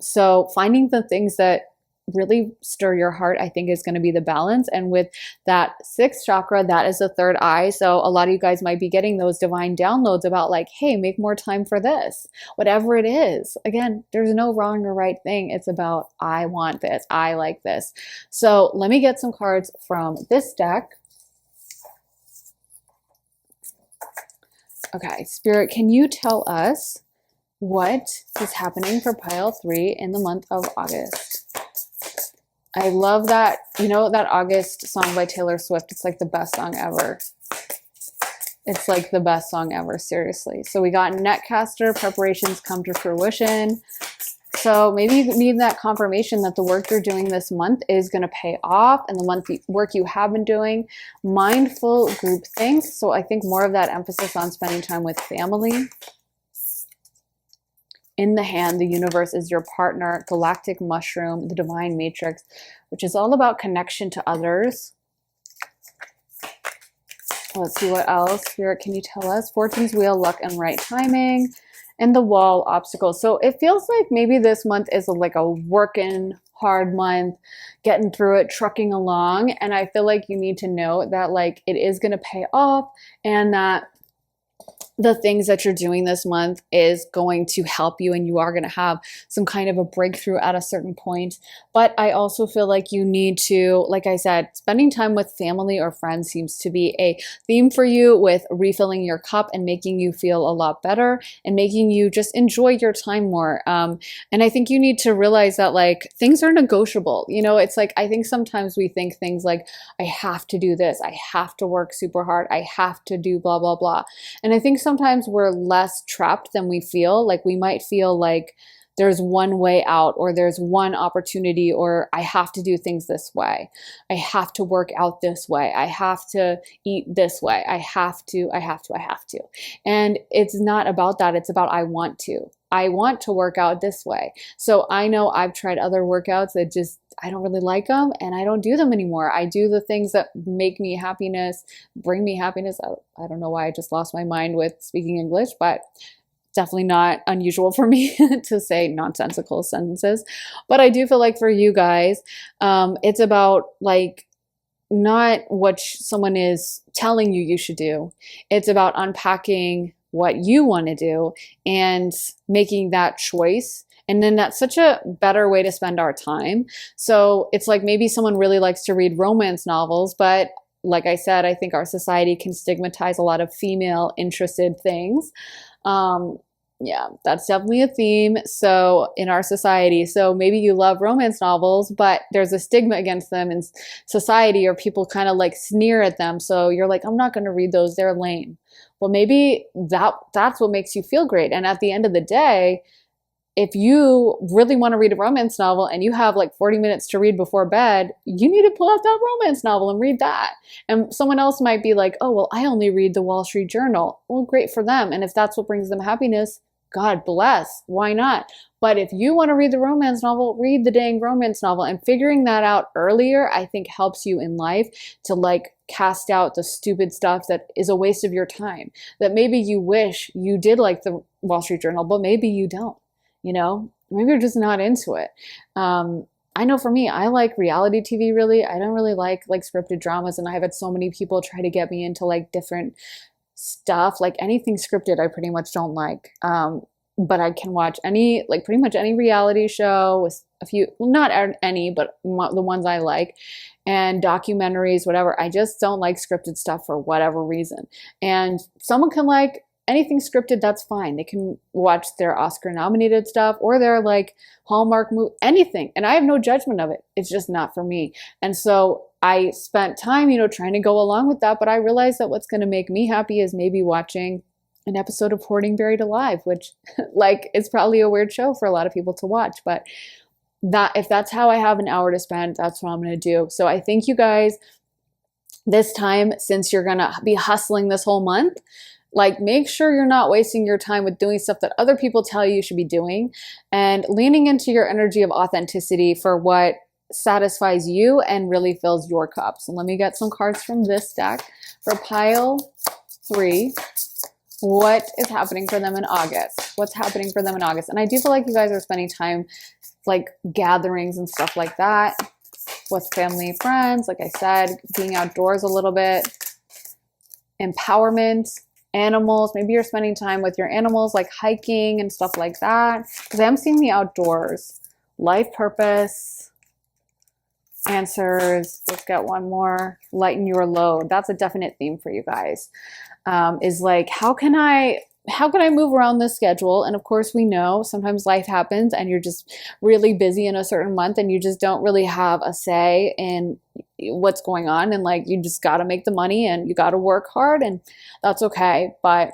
So finding the things that really stir your heart, I think, is going to be the balance. And with that sixth chakra, that is the third eye. So a lot of you guys might be getting those divine downloads about like, hey, make more time for this, whatever it is. Again, there's no wrong or right thing. It's about, I want this, I like this. So let me get some cards from this deck. Okay, Spirit, can you tell us what is happening for pile 3 in the month of August? I love that, you know, that August song by Taylor Swift. It's like the best song ever. It's like the best song ever, seriously. So we got Netcaster, preparations come to fruition. So maybe you need that confirmation that the work you're doing this month is going to pay off, and the work you have been doing. Mindful group things. So I think more of that emphasis on spending time with family. In the hand, the universe is your partner. Galactic mushroom, the divine matrix, which is all about connection to others. Let's see what else. Spirit, can you tell us? Fortune's wheel, luck and right timing. And the wall, obstacles. So it feels like maybe this month is like a working hard month, getting through it, trucking along. And I feel like you need to know that like it is going to pay off, and that the things that you're doing this month is going to help you, and you are going to have some kind of a breakthrough at a certain point. But I also feel like you need to, like I said, spending time with family or friends seems to be a theme for you, with refilling your cup and making you feel a lot better and making you just enjoy your time more. And I think you need to realize that like things are negotiable. You know, it's like, I think sometimes we think things like, I have to do this, I have to work super hard, I have to do blah, blah, blah. And I think sometimes we're less trapped than we feel. Like we might feel like there's one way out, or there's one opportunity, or I have to do things this way. I have to work out this way. I have to eat this way. I have to. And it's not about that. It's about, I want to. I want to work out this way. So I know I've tried other workouts that just, I don't really like them, and I don't do them anymore. I do the things that make me happiness, bring me happiness. I don't know why I just lost my mind with speaking English, but definitely not unusual for me to say nonsensical sentences. But I do feel like for you guys, it's about like not what someone is telling you you should do. It's about unpacking what you want to do and making that choice. And then that's such a better way to spend our time. So it's like maybe someone really likes to read romance novels, but like I said, I think our society can stigmatize a lot of female interested things. Yeah, that's definitely a theme. So in our society, so maybe you love romance novels, but there's a stigma against them in society, or people kind of like sneer at them. So you're like, I'm not going to read those. They're lame. Well, maybe that's what makes you feel great. And at the end of the day, if you really want to read a romance novel and you have like 40 minutes to read before bed, you need to pull out that romance novel and read that. And someone else might be like, oh, well, I only read the Wall Street Journal. Well, great for them. And if that's what brings them happiness, God bless. Why not? But if you want to read the romance novel, read the dang romance novel. And figuring that out earlier, I think helps you in life to like cast out the stupid stuff that is a waste of your time. That maybe you wish you did like the Wall Street Journal, but maybe you don't. You know, maybe you're just not into it. I know for me, I like reality TV really. I don't really like scripted dramas, and I have had so many people try to get me into like different stuff. Like anything scripted, I pretty much don't like. But I can watch pretty much any reality show with a few, well, not any, but the ones I like, and documentaries, whatever. I just don't like scripted stuff for whatever reason. And someone can like anything scripted, that's fine. They can watch their Oscar nominated stuff or their like Hallmark movie, anything. And I have no judgment of it. It's just not for me. And so I spent time, trying to go along with that. But I realized that what's going to make me happy is maybe watching an episode of Hoarding Buried Alive, which like it's probably a weird show for a lot of people to watch. But if that's how I have an hour to spend, that's what I'm going to do. So I think you guys, this time, since you're going to be hustling this whole month, like make sure you're not wasting your time with doing stuff that other people tell you should be doing, and leaning into your energy of authenticity for what satisfies you and really fills your cup. So let me get some cards from this deck for pile 3. What is happening for them in August? What's happening for them in August? And I do feel like you guys are spending time like gatherings and stuff like that with family, friends, like I said, being outdoors a little bit, empowerment, animals. Maybe you're spending time with your animals, like hiking and stuff like that. Because I'm seeing the outdoors. Life purpose, answers. Let's get one more. Lighten your load. That's a definite theme for you guys. Is like, how can I move around this schedule? And of course, we know sometimes life happens and you're just really busy in a certain month and you just don't really have a say in what's going on. And like, you just got to make the money and you got to work hard, and that's okay. But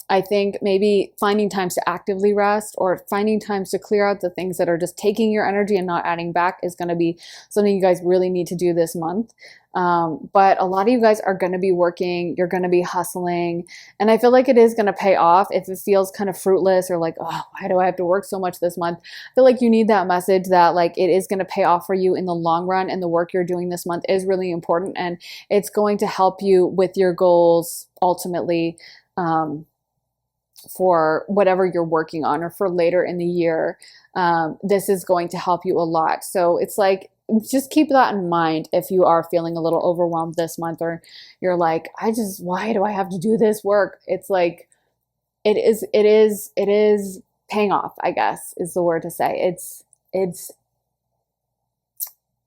I think maybe finding times to actively rest, or finding times to clear out the things that are just taking your energy and not adding back, is going to be something you guys really need to do this month. But a lot of you guys are going to be working, you're going to be hustling, and I feel like it is going to pay off. If it feels kind of fruitless or like, oh, why do I have to work so much this month? I feel like you need that message that like it is going to pay off for you in the long run, and the work you're doing this month is really important, and it's going to help you with your goals ultimately. For whatever you're working on, or for later in the year, this is going to help you a lot. So it's like, just keep that in mind if you are feeling a little overwhelmed this month, or you're like, why do I have to do this work? It's like, it is paying off, I guess is the word to say. It's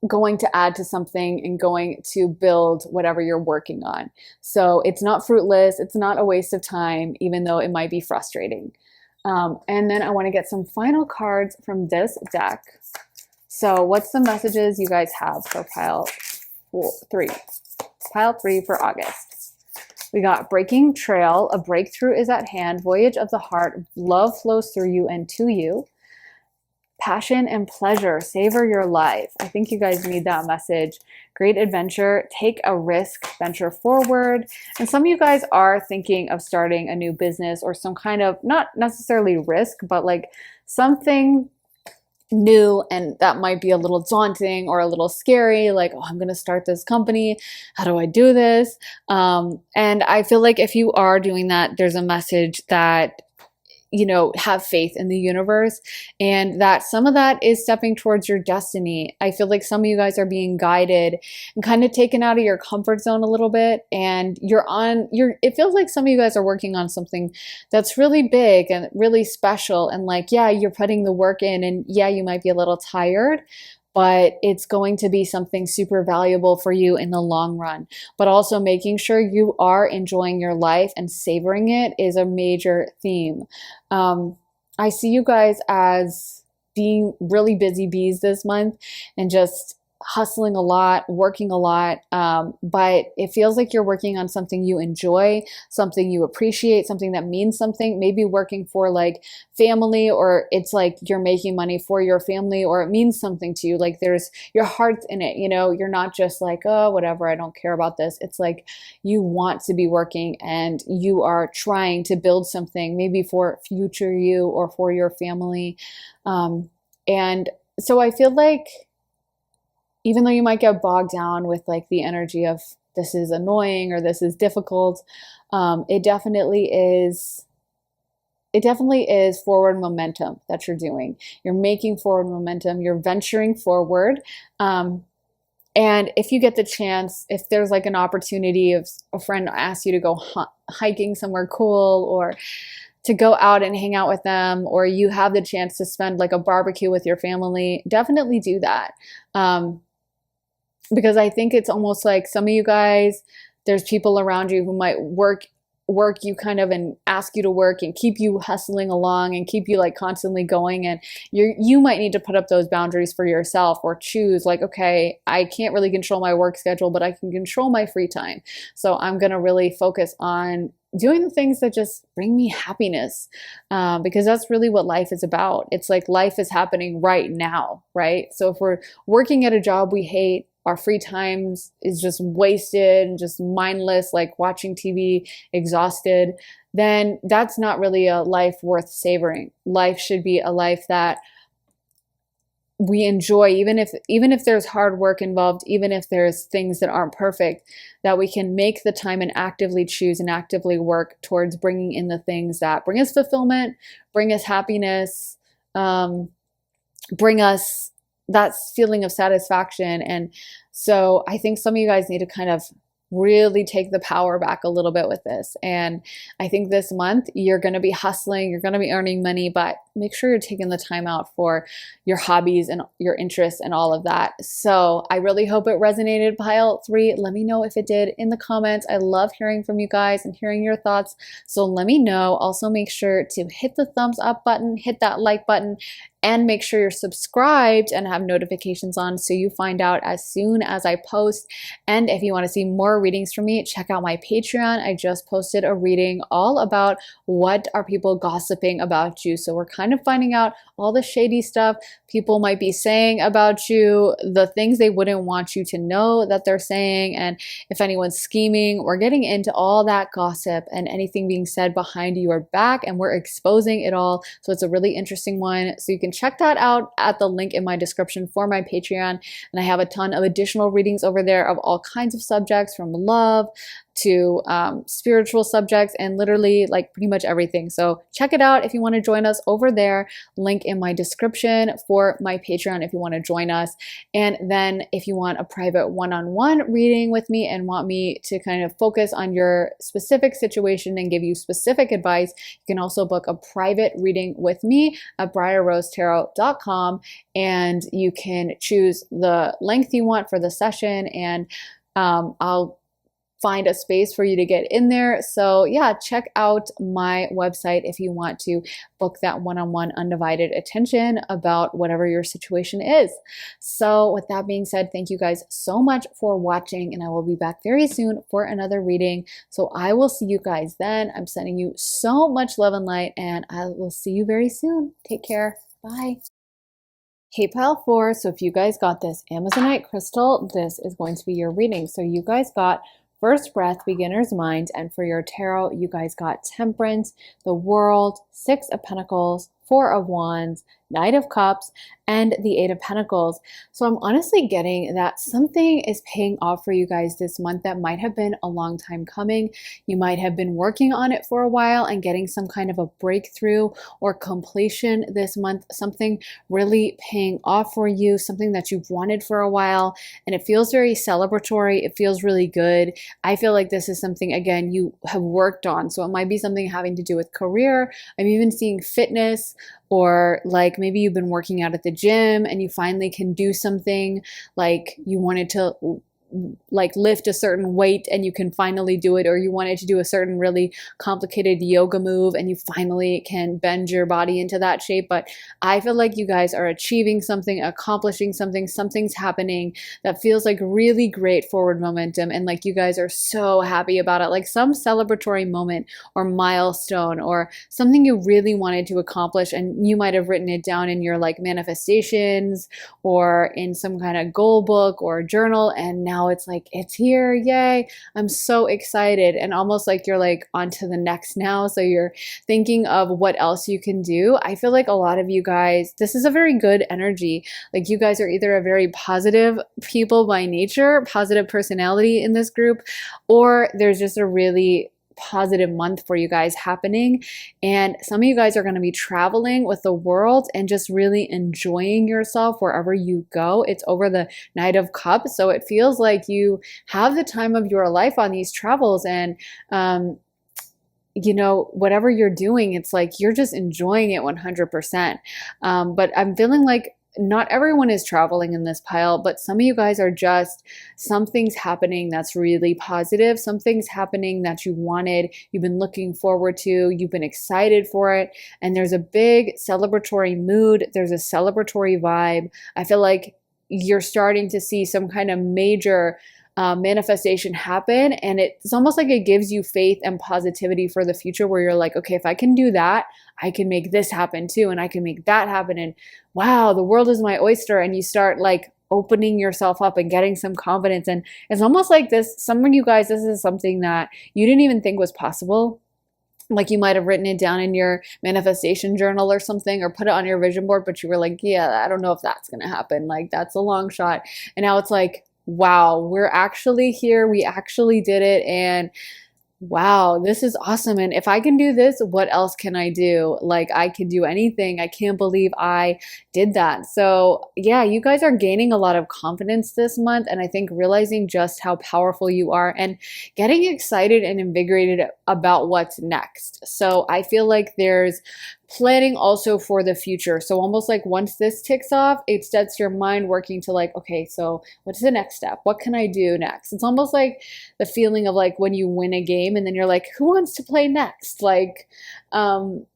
going to add to something and going to build whatever you're working on. So it's not fruitless. It's not a waste of time, even though it might be frustrating. And then I want to get some final cards from this deck. So what's the messages you guys have for pile 3? Pile 3 for August. We got breaking trail. A breakthrough is at hand. Voyage of the heart. Love flows through you and to you. Passion and pleasure, savor your life. I think you guys need that message. Great adventure, take a risk, venture forward. And some of you guys are thinking of starting a new business, or some kind of, not necessarily risk, but like something new, and that might be a little daunting or a little scary, like, oh, I'm going to start this company. How do I do this? And I feel like if you are doing that, there's a message that have faith in the universe, and that some of that is stepping towards your destiny. I feel like some of you guys are being guided and kind of taken out of your comfort zone a little bit, and it feels like some of you guys are working on something that's really big and really special, and like, yeah, you're putting the work in, and yeah, you might be a little tired, but it's going to be something super valuable for you in the long run. But also making sure you are enjoying your life and savoring it is a major theme. I see you guys as being really busy bees this month and just hustling a lot, working a lot, but it feels like you're working on something you enjoy, something you appreciate, something that means something, maybe working for like family, or it's like you're making money for your family, or it means something to you, like there's your heart's in it, you're not just like, oh, whatever, I don't care about this. It's like you want to be working and you are trying to build something, maybe for future you or for your family. And so I feel like even though you might get bogged down with like the energy of this is annoying or this is difficult, it definitely is forward momentum that you're doing. You're making forward momentum, you're venturing forward. And if you get the chance, if there's like an opportunity, if a friend asks you to go hiking somewhere cool, or to go out and hang out with them, or you have the chance to spend like a barbecue with your family, definitely do that. Because I think it's almost like some of you guys, there's people around you who might work you kind of and ask you to work and keep you hustling along and keep you like constantly going, and you might need to put up those boundaries for yourself, or choose like, okay, I can't really control my work schedule, but I can control my free time, so I'm gonna really focus on doing the things that just bring me happiness, because that's really what life is about. It's like life is happening right now, right? So if we're working at a job we hate, our free times is just wasted and just mindless, like watching TV, exhausted, then that's not really a life worth savoring. Life should be a life that we enjoy, even if there's hard work involved, even if there's things that aren't perfect, that we can make the time and actively choose and actively work towards bringing in the things that bring us fulfillment, bring us happiness, bring us that feeling of satisfaction. And so I think some of you guys need to kind of really take the power back a little bit with this. And I think this month you're going to be hustling, you're going to be earning money, but make sure you're taking the time out for your hobbies and your interests and all of that. So I really hope it resonated, pile 3. Let me know if it did in the comments. I love hearing from you guys and hearing your thoughts. So let me know. Also make sure to hit the thumbs up button, hit that like button, and make sure you're subscribed and have notifications on so you find out as soon as I post. And if you want to see more readings from me, check out my Patreon. I just posted a reading all about what are people gossiping about you. So we're kind of finding out all the shady stuff people might be saying about you, the things they wouldn't want you to know that they're saying, and if anyone's scheming. We're getting into all that gossip and anything being said behind your back, and we're exposing it all. So it's a really interesting one. So you can check that out at the link in my description for my Patreon. And I have a ton of additional readings over there of all kinds of subjects, from love to spiritual subjects, and literally like pretty much everything. So check it out if you want to join us over there. Link in my description for my Patreon if you want to join us. And then if you want a private one-on-one reading with me and want me to kind of focus on your specific situation and give you specific advice, you can also book a private reading with me at briarrosetarot.com, and you can choose the length you want for the session, and I'll find a space for you to get in there. So yeah, check out my website if you want to book that one-on-one undivided attention about whatever your situation is. So with that being said, thank you guys so much for watching, and I will be back very soon for another reading. So I will see you guys then. I'm sending you so much love and light, and I will see you very soon. Take care. Bye. Hey, pile 4. So if you guys got this Amazonite crystal, this is going to be your reading. So you guys got First Breath, Beginner's Mind, and for your tarot, you guys got Temperance, the World, 6 of Pentacles, 4 of Wands, Knight of Cups, and the Eight of Pentacles. So I'm honestly getting that something is paying off for you guys this month that might have been a long time coming. You might have been working on it for a while and getting some kind of a breakthrough or completion this month, something really paying off for you, something that you've wanted for a while, and it feels very celebratory. It feels really good. I feel like this is something, again, you have worked on. So it might be something having to do with career. I'm even seeing fitness, or like maybe you've been working out at the gym and you finally can do something, like you wanted to like lift a certain weight and you can finally do it, or you wanted to do a certain really complicated yoga move and you finally can bend your body into that shape. But I feel like you guys are achieving something, accomplishing something, something's happening that feels like really great forward momentum, and like you guys are so happy about it, like some celebratory moment or milestone or something you really wanted to accomplish, and you might have written it down in your like manifestations or in some kind of goal book or journal, and now it's like it's here, yay, I'm so excited, and almost like you're like on to the next now, so you're thinking of what else you can do. I feel like a lot of you guys, this is a very good energy, like you guys are either a very positive people by nature, positive personality in this group, or there's just a really positive month for you guys happening, and some of you guys are going to be traveling with the world and just really enjoying yourself wherever you go. It's over the Knight of Cups, so it feels like you have the time of your life on these travels, and you know, whatever you're doing, it's like you're just enjoying it 100%. But I'm feeling like not everyone is traveling in this pile, but some of you guys are just, something's happening that's really positive. Something's happening that you wanted, you've been looking forward to, you've been excited for it. And there's a big celebratory mood. There's a celebratory vibe. I feel like you're starting to see some kind of major manifestation happen, and it's almost like it gives you faith and positivity for the future, where you're like, okay, if I can do that, I can make this happen too, and I can make that happen, and wow, the world is my oyster. And you start like opening yourself up and getting some confidence, and it's almost like this, some of you guys, this is something that you didn't even think was possible. Like you might have written it down in your manifestation journal or something, or put it on your vision board, but you were like, yeah, I don't know if that's gonna happen, like that's a long shot. And now it's like, wow, we're actually here, we actually did it, and wow, this is awesome. And if I can do this, what else can I do? Like I can do anything. I can't believe I did that. So yeah, you guys are gaining a lot of confidence this month, and I think realizing just how powerful you are and getting excited and invigorated about what's next. So I feel like there's planning also for the future. So almost like once this ticks off, it sets your mind working to like, okay, so what's the next step? What can I do next? It's almost like the feeling of like when you win a game and then you're like, who wants to play next? Like,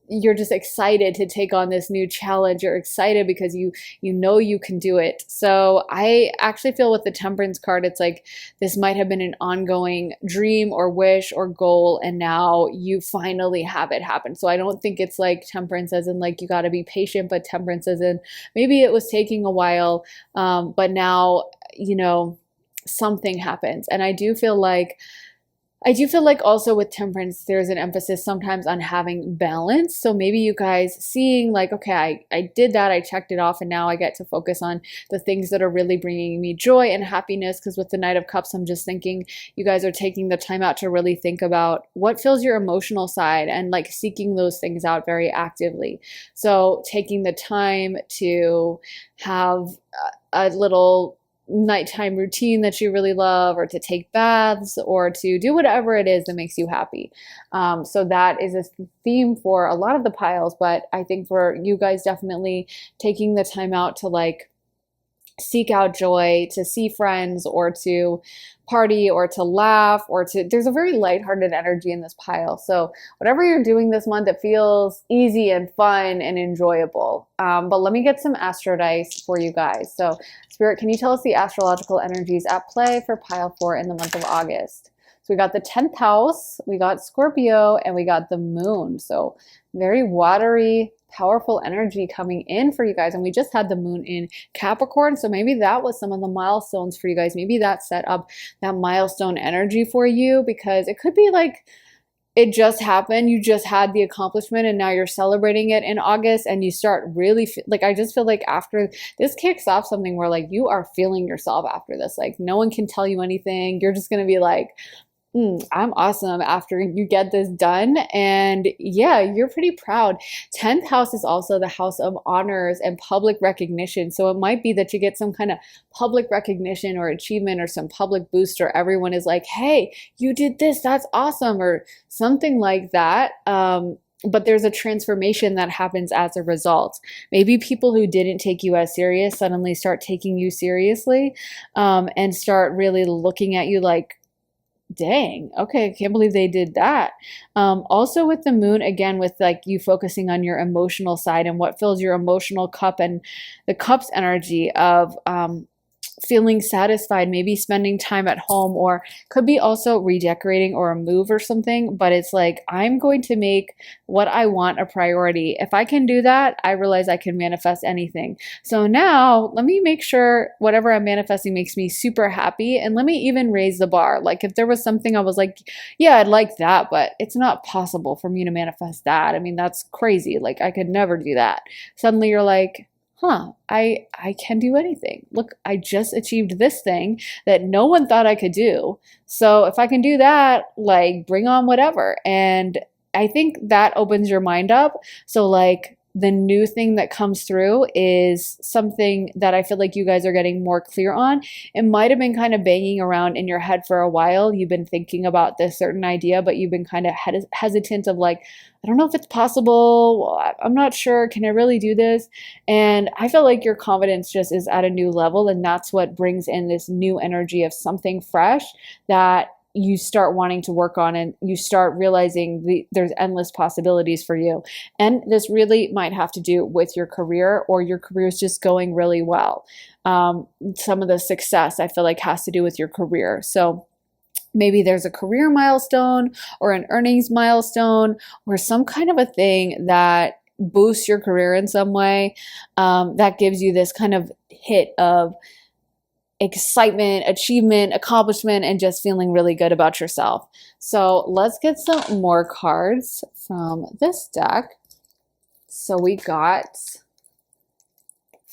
you're just excited to take on this new challenge. You're excited because you know you can do it. So I actually feel with the Temperance card, it's like this might have been an ongoing dream or wish or goal, and now you finally have it happen. So I don't think it's like Temperance as in like you got to be patient, but Temperance as in maybe it was taking a while, but now, you know, something happens. And I do feel like also with Temperance, there's an emphasis sometimes on having balance. So maybe you guys seeing like, okay, I did that, I checked it off, and now I get to focus on the things that are really bringing me joy and happiness. Because with the Knight of Cups, I'm just thinking you guys are taking the time out to really think about what fills your emotional side and like seeking those things out very actively. So taking the time to have a little nighttime routine that you really love, or to take baths, or to do whatever it is that makes you happy. So that is a theme for a lot of the piles, but I think for you guys, definitely taking the time out to like seek out joy, to see friends, or to party, or to laugh, or to, there's a very lighthearted energy in this pile. So whatever you're doing this month, it feels easy and fun and enjoyable. But let me get some astro dice for you guys. So Spirit, can you tell us the astrological energies at play for pile 4 in the month of August? So we got the 10th house, we got Scorpio, and we got the moon. So very watery, powerful energy coming in for you guys. And we just had the moon in Capricorn. So maybe that was some of the milestones for you guys. Maybe that set up that milestone energy for you, because it could be like it just happened. You just had the accomplishment and now you're celebrating it in August, and you start really like, I just feel like after this kicks off something where like you are feeling yourself after this. Like no one can tell you anything. You're just going to be like, I'm awesome after you get this done. And yeah, you're pretty proud. 10th house is also the house of honors and public recognition. So it might be that you get some kind of public recognition or achievement or some public boost, or everyone is like, hey, you did this, that's awesome, or something like that. But there's a transformation that happens as a result. Maybe people who didn't take you as serious suddenly start taking you seriously, and start really looking at you like, dang, okay, I can't believe they did that. Also with the moon, again, with like you focusing on your emotional side and what fills your emotional cup, and the cup's energy of feeling satisfied, maybe spending time at home, or could be also redecorating or a move or something. But it's like, I'm going to make what I want a priority. If I can do that, I realize I can manifest anything. So now let me make sure whatever I'm manifesting makes me super happy. And let me even raise the bar. Like if there was something I was like, yeah, I'd like that, but it's not possible for me to manifest that. I mean, that's crazy. Like I could never do that. Suddenly you're like, I can do anything. Look, I just achieved this thing that no one thought I could do. So if I can do that, like bring on whatever. And I think that opens your mind up. So like the new thing that comes through is something that I feel like you guys are getting more clear on. It might have been kind of banging around in your head for a while. You've been thinking about this certain idea, but you've been kind of hesitant of like, I don't know if it's possible. I'm not sure. Can I really do this? And I feel like your confidence just is at a new level. And that's what brings in this new energy of something fresh that you start wanting to work on, and you start realizing there's endless possibilities for you. And this really might have to do with your career, or your career is just going really well. Some of the success I feel like has to do with your career. So maybe there's a career milestone or an earnings milestone or some kind of a thing that boosts your career in some way, that gives you this kind of hit of excitement, achievement, accomplishment, and just feeling really good about yourself. So let's get some more cards from this deck. So we got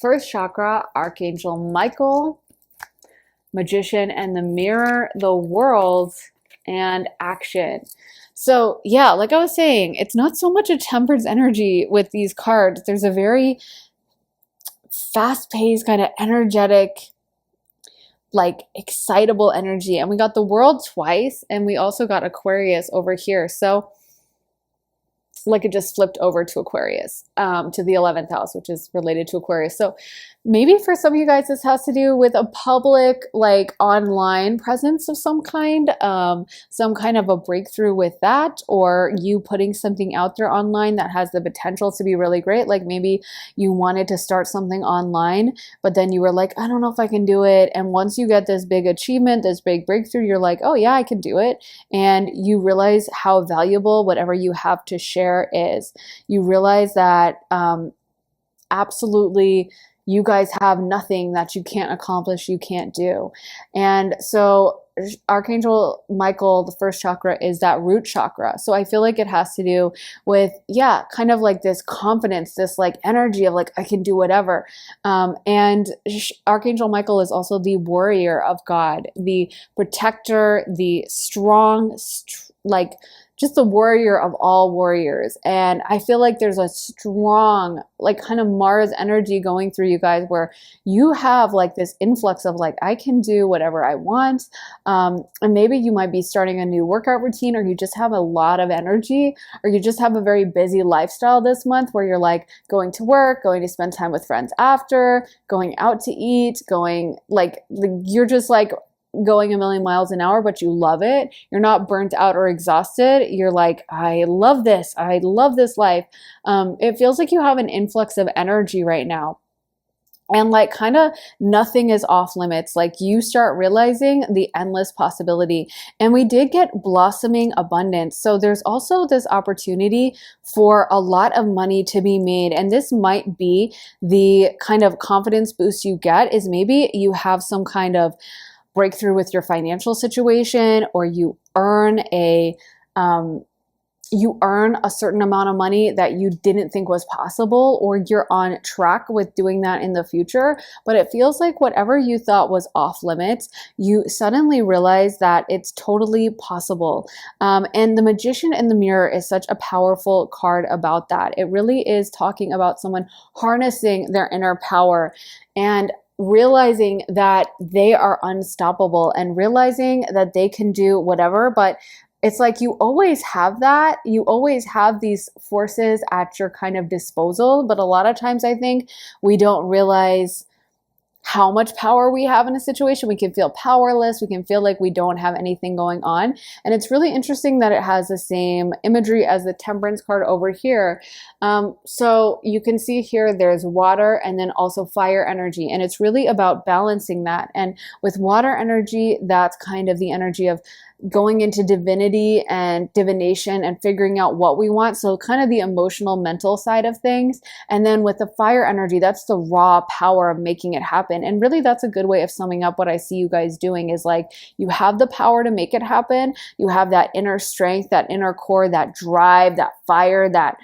first chakra, Archangel Michael, Magician and the Mirror, the World, and Action. So yeah, like I was saying, it's not so much a temperance energy with these cards. There's a very fast-paced, kind of energetic, like excitable energy. And we got the World twice, and we also got Aquarius over here. So like it just flipped over to Aquarius, to the 11th house, which is related to Aquarius. So maybe for some of you guys, this has to do with a public, like online presence of some kind of a breakthrough with that, or you putting something out there online that has the potential to be really great. Like maybe you wanted to start something online, but then you were like, I don't know if I can do it. And once you get this big achievement, this big breakthrough, you're like, oh yeah, I can do it. And you realize how valuable whatever you have to share is. You realize that absolutely you guys have nothing that you can't accomplish, you can't do. And so Archangel Michael, the first chakra, is that root chakra. So I feel like it has to do with, yeah, kind of like this confidence, this like energy of like, I can do whatever. And Archangel Michael is also the warrior of God, the protector, the strong, like just the warrior of all warriors. And I feel like there's a strong, like kind of Mars energy going through you guys, where you have like this influx of like, I can do whatever I want. And maybe you might be starting a new workout routine, or you just have a lot of energy, or you just have a very busy lifestyle this month where you're like going to work, going to spend time with friends after, going out to eat, going like you're just like going a million miles an hour, but you love it. You're not burnt out or exhausted. You're like, I love this. I love this life. It feels like you have an influx of energy right now. And like kind of nothing is off limits. Like you start realizing the endless possibility. And we did get blossoming abundance. So there's also this opportunity for a lot of money to be made. And this might be the kind of confidence boost you get, is maybe you have some kind of breakthrough with your financial situation, or you earn a you earn a certain amount of money that you didn't think was possible, or you're on track with doing that in the future. But it feels like whatever you thought was off limits, you suddenly realize that it's totally possible. And the Magician in the Mirror is such a powerful card about that. It really is talking about someone harnessing their inner power and realizing that they are unstoppable and realizing that they can do whatever. But it's like you always have that. You always have these forces at your kind of disposal. But a lot of times I think we don't realize how much power we have in a situation. We can feel powerless. We can feel like we don't have anything going on. And it's really interesting that it has the same imagery as the Temperance card over here. So you can see here there's water and then also fire energy. And it's really about balancing that. And with water energy, that's kind of the energy of going into divinity and divination and figuring out what we want. So kind of the emotional, mental side of things. And then with the fire energy, that's the raw power of making it happen. And really that's a good way of summing up what I see you guys doing is like, you have the power to make it happen. You have that inner strength, that inner core, that drive, that fire, that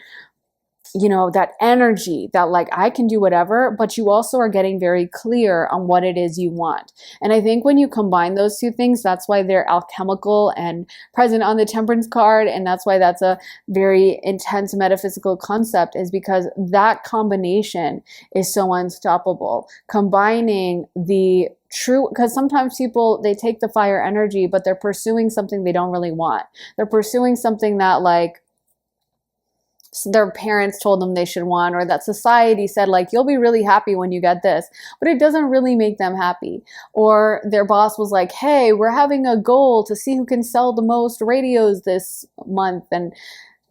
that energy that like I can do whatever, but you also are getting very clear on what it is you want. And I think when you combine those two things, that's why they're alchemical and present on the Temperance card. And that's why that's a very intense metaphysical concept, is because that combination is so unstoppable. Combining the true, because sometimes people, they take the fire energy, but they're pursuing something they don't really want. They're pursuing something that like their parents told them they should want, or that society said like, you'll be really happy when you get this, but it doesn't really make them happy. Or their boss was like, hey, we're having a goal to see who can sell the most radios this month. And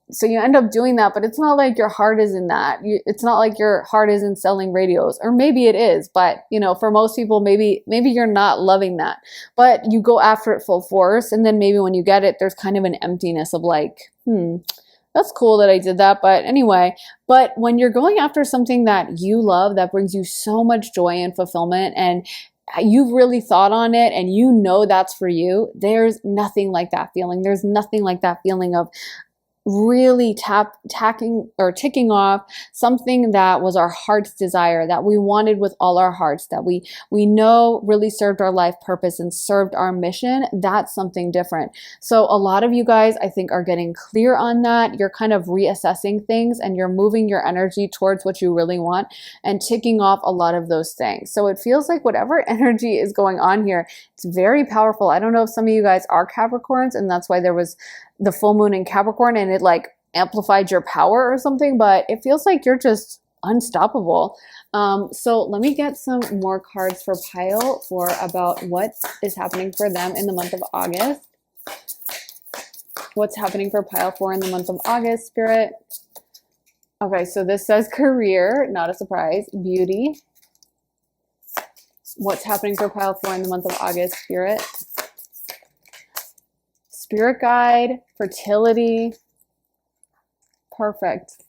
so you end up doing that, but it's not like your heart is in that. It's not like your heart is in selling radios, or maybe it is, but for most people, maybe you're not loving that, but you go after it full force. And then maybe when you get it, there's kind of an emptiness of like, that's cool that I did that. But anyway, but when you're going after something that you love, that brings you so much joy and fulfillment, and you've really thought on it and that's for you, there's nothing like that feeling. There's nothing like that feeling of really ticking off something that was our heart's desire, that we wanted with all our hearts, that we know really served our life purpose and served our mission. That's something different. So a lot of you guys, I think, are getting clear on that. You're kind of reassessing things and you're moving your energy towards what you really want and ticking off a lot of those things. So it feels like whatever energy is going on here, it's very powerful. I don't know if some of you guys are Capricorns and that's why there was the full moon in Capricorn and it like amplified your power or something, but it feels like you're just unstoppable. So let me get some more cards for Pile for about what is happening for them in the month of August. What's happening for Pile for in the month of August, Spirit? Okay, so this says career, not a surprise. Beauty. What's happening for Pile for in the month of August, Spirit? Spirit guide, fertility. Perfect.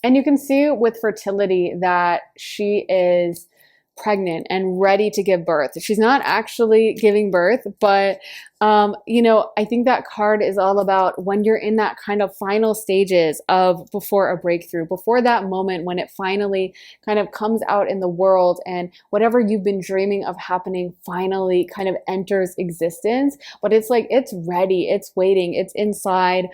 And you can see with fertility that she is pregnant and ready to give birth. She's not actually giving birth, but I think that card is all about when you're in that kind of final stages of before a breakthrough, before that moment when it finally kind of comes out in the world and whatever you've been dreaming of happening finally kind of enters existence. But it's like, it's ready, it's waiting, it's inside,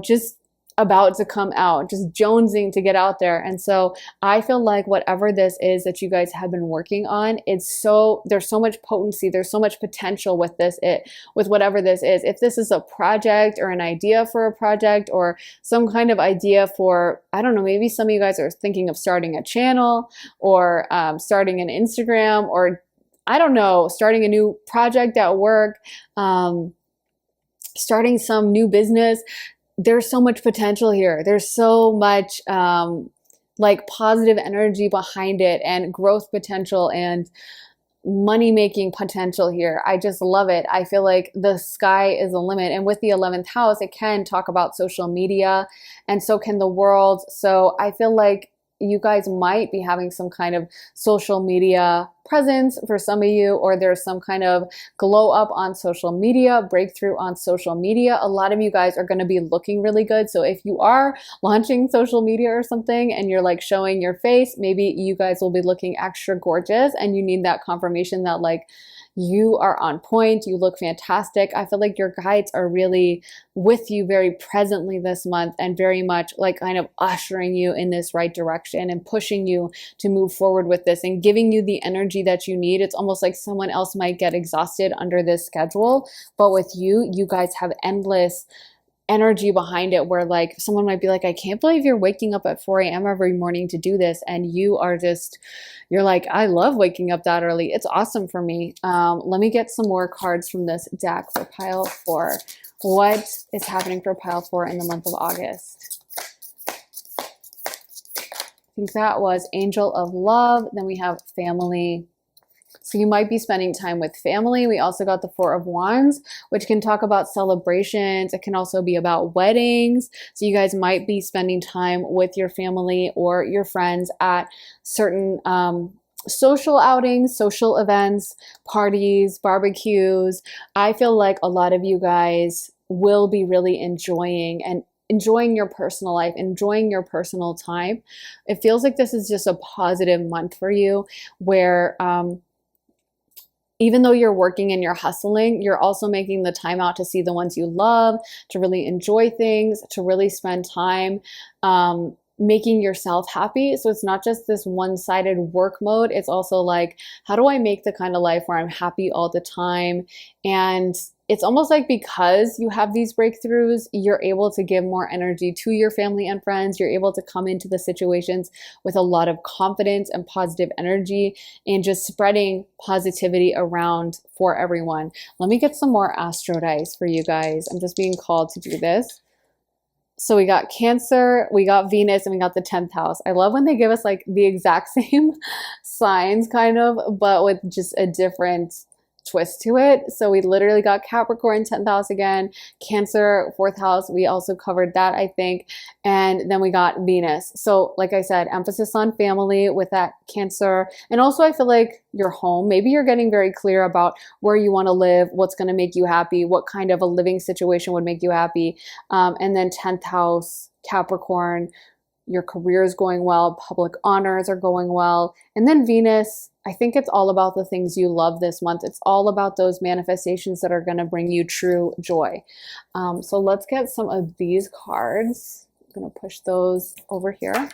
just about to come out, just jonesing to get out there. And so I feel like whatever this is that you guys have been working on, there's so much potency, there's so much potential with with whatever this is. If this is a project or an idea for a project or some kind of idea for, I don't know, maybe some of you guys are thinking of starting a channel or starting an Instagram, or I don't know, starting a new project at work, starting some new business. There's so much potential here. There's so much like positive energy behind it and growth potential and money-making potential here. I just love it. I feel like the sky is the limit. And with the 11th house, it can talk about social media and so can the world. So I feel like you guys might be having some kind of social media presence for some of you, or there's some kind of glow up on social media, breakthrough on social media. A lot of you guys are going to be looking really good. So if you are launching social media or something and you're like showing your face, maybe you guys will be looking extra gorgeous and you need that confirmation that like you are on point, you look fantastic. I feel like your guides are really with you very presently this month and very much like kind of ushering you in this right direction and pushing you to move forward with this and giving you the energy that you need. It's almost like someone else might get exhausted under this schedule, but with you, you guys have endless energy behind it, where like someone might be like, I can't believe you're waking up at 4 a.m. every morning to do this, and you are just, you're like, I love waking up that early. It's awesome for me. Let me get some more cards from this deck for pile 4. What is happening for pile 4 in the month of August? I think that was Angel of Love. Then we have family. So you might be spending time with family. We also got the 4 of Wands, which can talk about celebrations. It can also be about weddings. So you guys might be spending time with your family or your friends at certain social outings, social events, parties, barbecues. I feel like a lot of you guys will be really enjoying your personal life, enjoying your personal time. It feels like this is just a positive month for you, where even though you're working and you're hustling, you're also making the time out to see the ones you love, to really enjoy things, to really spend time making yourself happy. So it's not just this one-sided work mode. It's also like, how do I make the kind of life where I'm happy all the time? And it's almost like because you have these breakthroughs, you're able to give more energy to your family and friends. You're able to come into the situations with a lot of confidence and positive energy and just spreading positivity around for everyone. Let me get some more astro dice for you guys. I'm just being called to do this. So we got Cancer, we got Venus, and we got the 10th house. I love when they give us like the exact same signs kind of, but with just a different twist to it. So we literally got Capricorn 10th house again, Cancer 4th house. We also covered that, I think. And then we got Venus. So like I said, emphasis on family with that Cancer. And also I feel like your home, maybe you're getting very clear about where you want to live, what's going to make you happy, what kind of a living situation would make you happy. And then 10th house, Capricorn, your career is going well, public honors are going well. And then Venus, I think it's all about the things you love this month. It's all about those manifestations that are going to bring you true joy. So let's get some of these cards. I'm going to push those over here.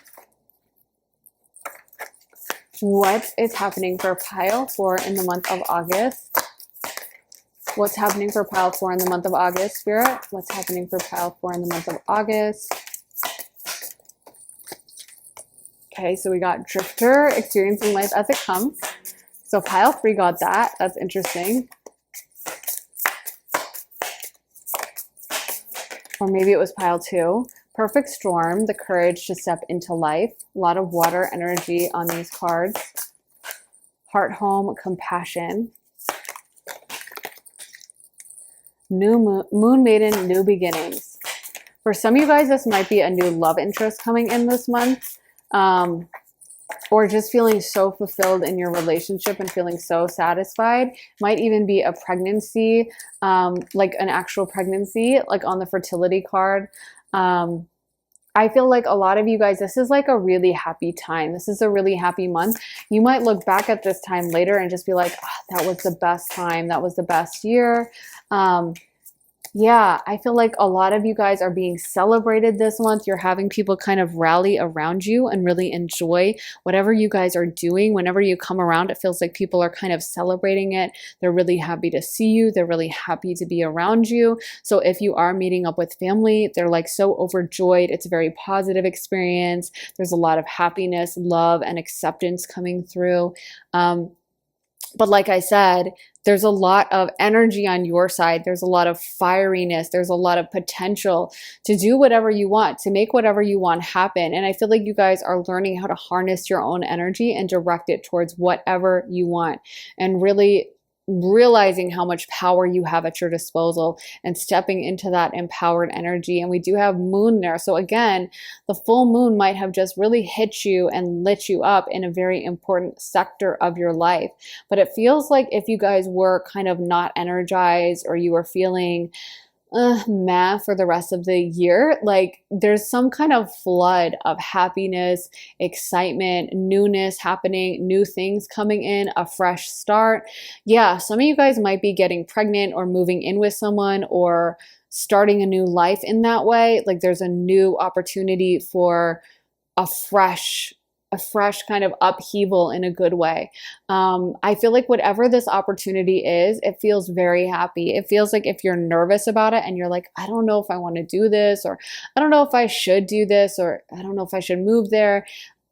What is happening for pile 4 in the month of August? What's happening for pile 4 in the month of August, Spirit? What's happening for pile 4 in the month of August? Okay, so we got Drifter, experiencing life as it comes. So pile 3 got that. That's interesting. Or maybe it was pile 2. Perfect Storm, the courage to step into life. A lot of water energy on these cards. Heart Home, Compassion. New Moon Maiden, New Beginnings. For some of you guys, this might be a new love interest coming in this month. Or just feeling so fulfilled in your relationship and feeling so satisfied. Might even be a pregnancy, like an actual pregnancy, like on the fertility card. I feel like a lot of you guys, this is like a really happy time. This is a really happy month. You might look back at this time later and just be like, oh, that was the best time. That was the best year. Yeah, I feel like a lot of you guys are being celebrated this month. You're having people kind of rally around you and really enjoy whatever you guys are doing. Whenever you come around, it feels like people are kind of celebrating it. They're really happy to see you. They're really happy to be around you. So if you are meeting up with family, they're like so overjoyed. It's a very positive experience. There's a lot of happiness, love, and acceptance coming through. But like I said, there's a lot of energy on your side. There's a lot of fieriness. There's a lot of potential to do whatever you want, to make whatever you want happen. And I feel like you guys are learning how to harness your own energy and direct it towards whatever you want and really realizing how much power you have at your disposal and stepping into that empowered energy. And we do have moon there. So again, the full moon might have just really hit you and lit you up in a very important sector of your life. But it feels like if you guys were kind of not energized, or you were feeling meh for the rest of the year, like there's some kind of flood of happiness, excitement, newness happening, new things coming in, a fresh start. Yeah, some of you guys might be getting pregnant or moving in with someone or starting a new life in that way. Like there's a new opportunity for a fresh kind of upheaval in a good way. I feel like whatever this opportunity is, it feels very happy. It feels like if you're nervous about it and you're like, I don't know if I want to do this, or I don't know if I should do this, or I don't know if I should move there.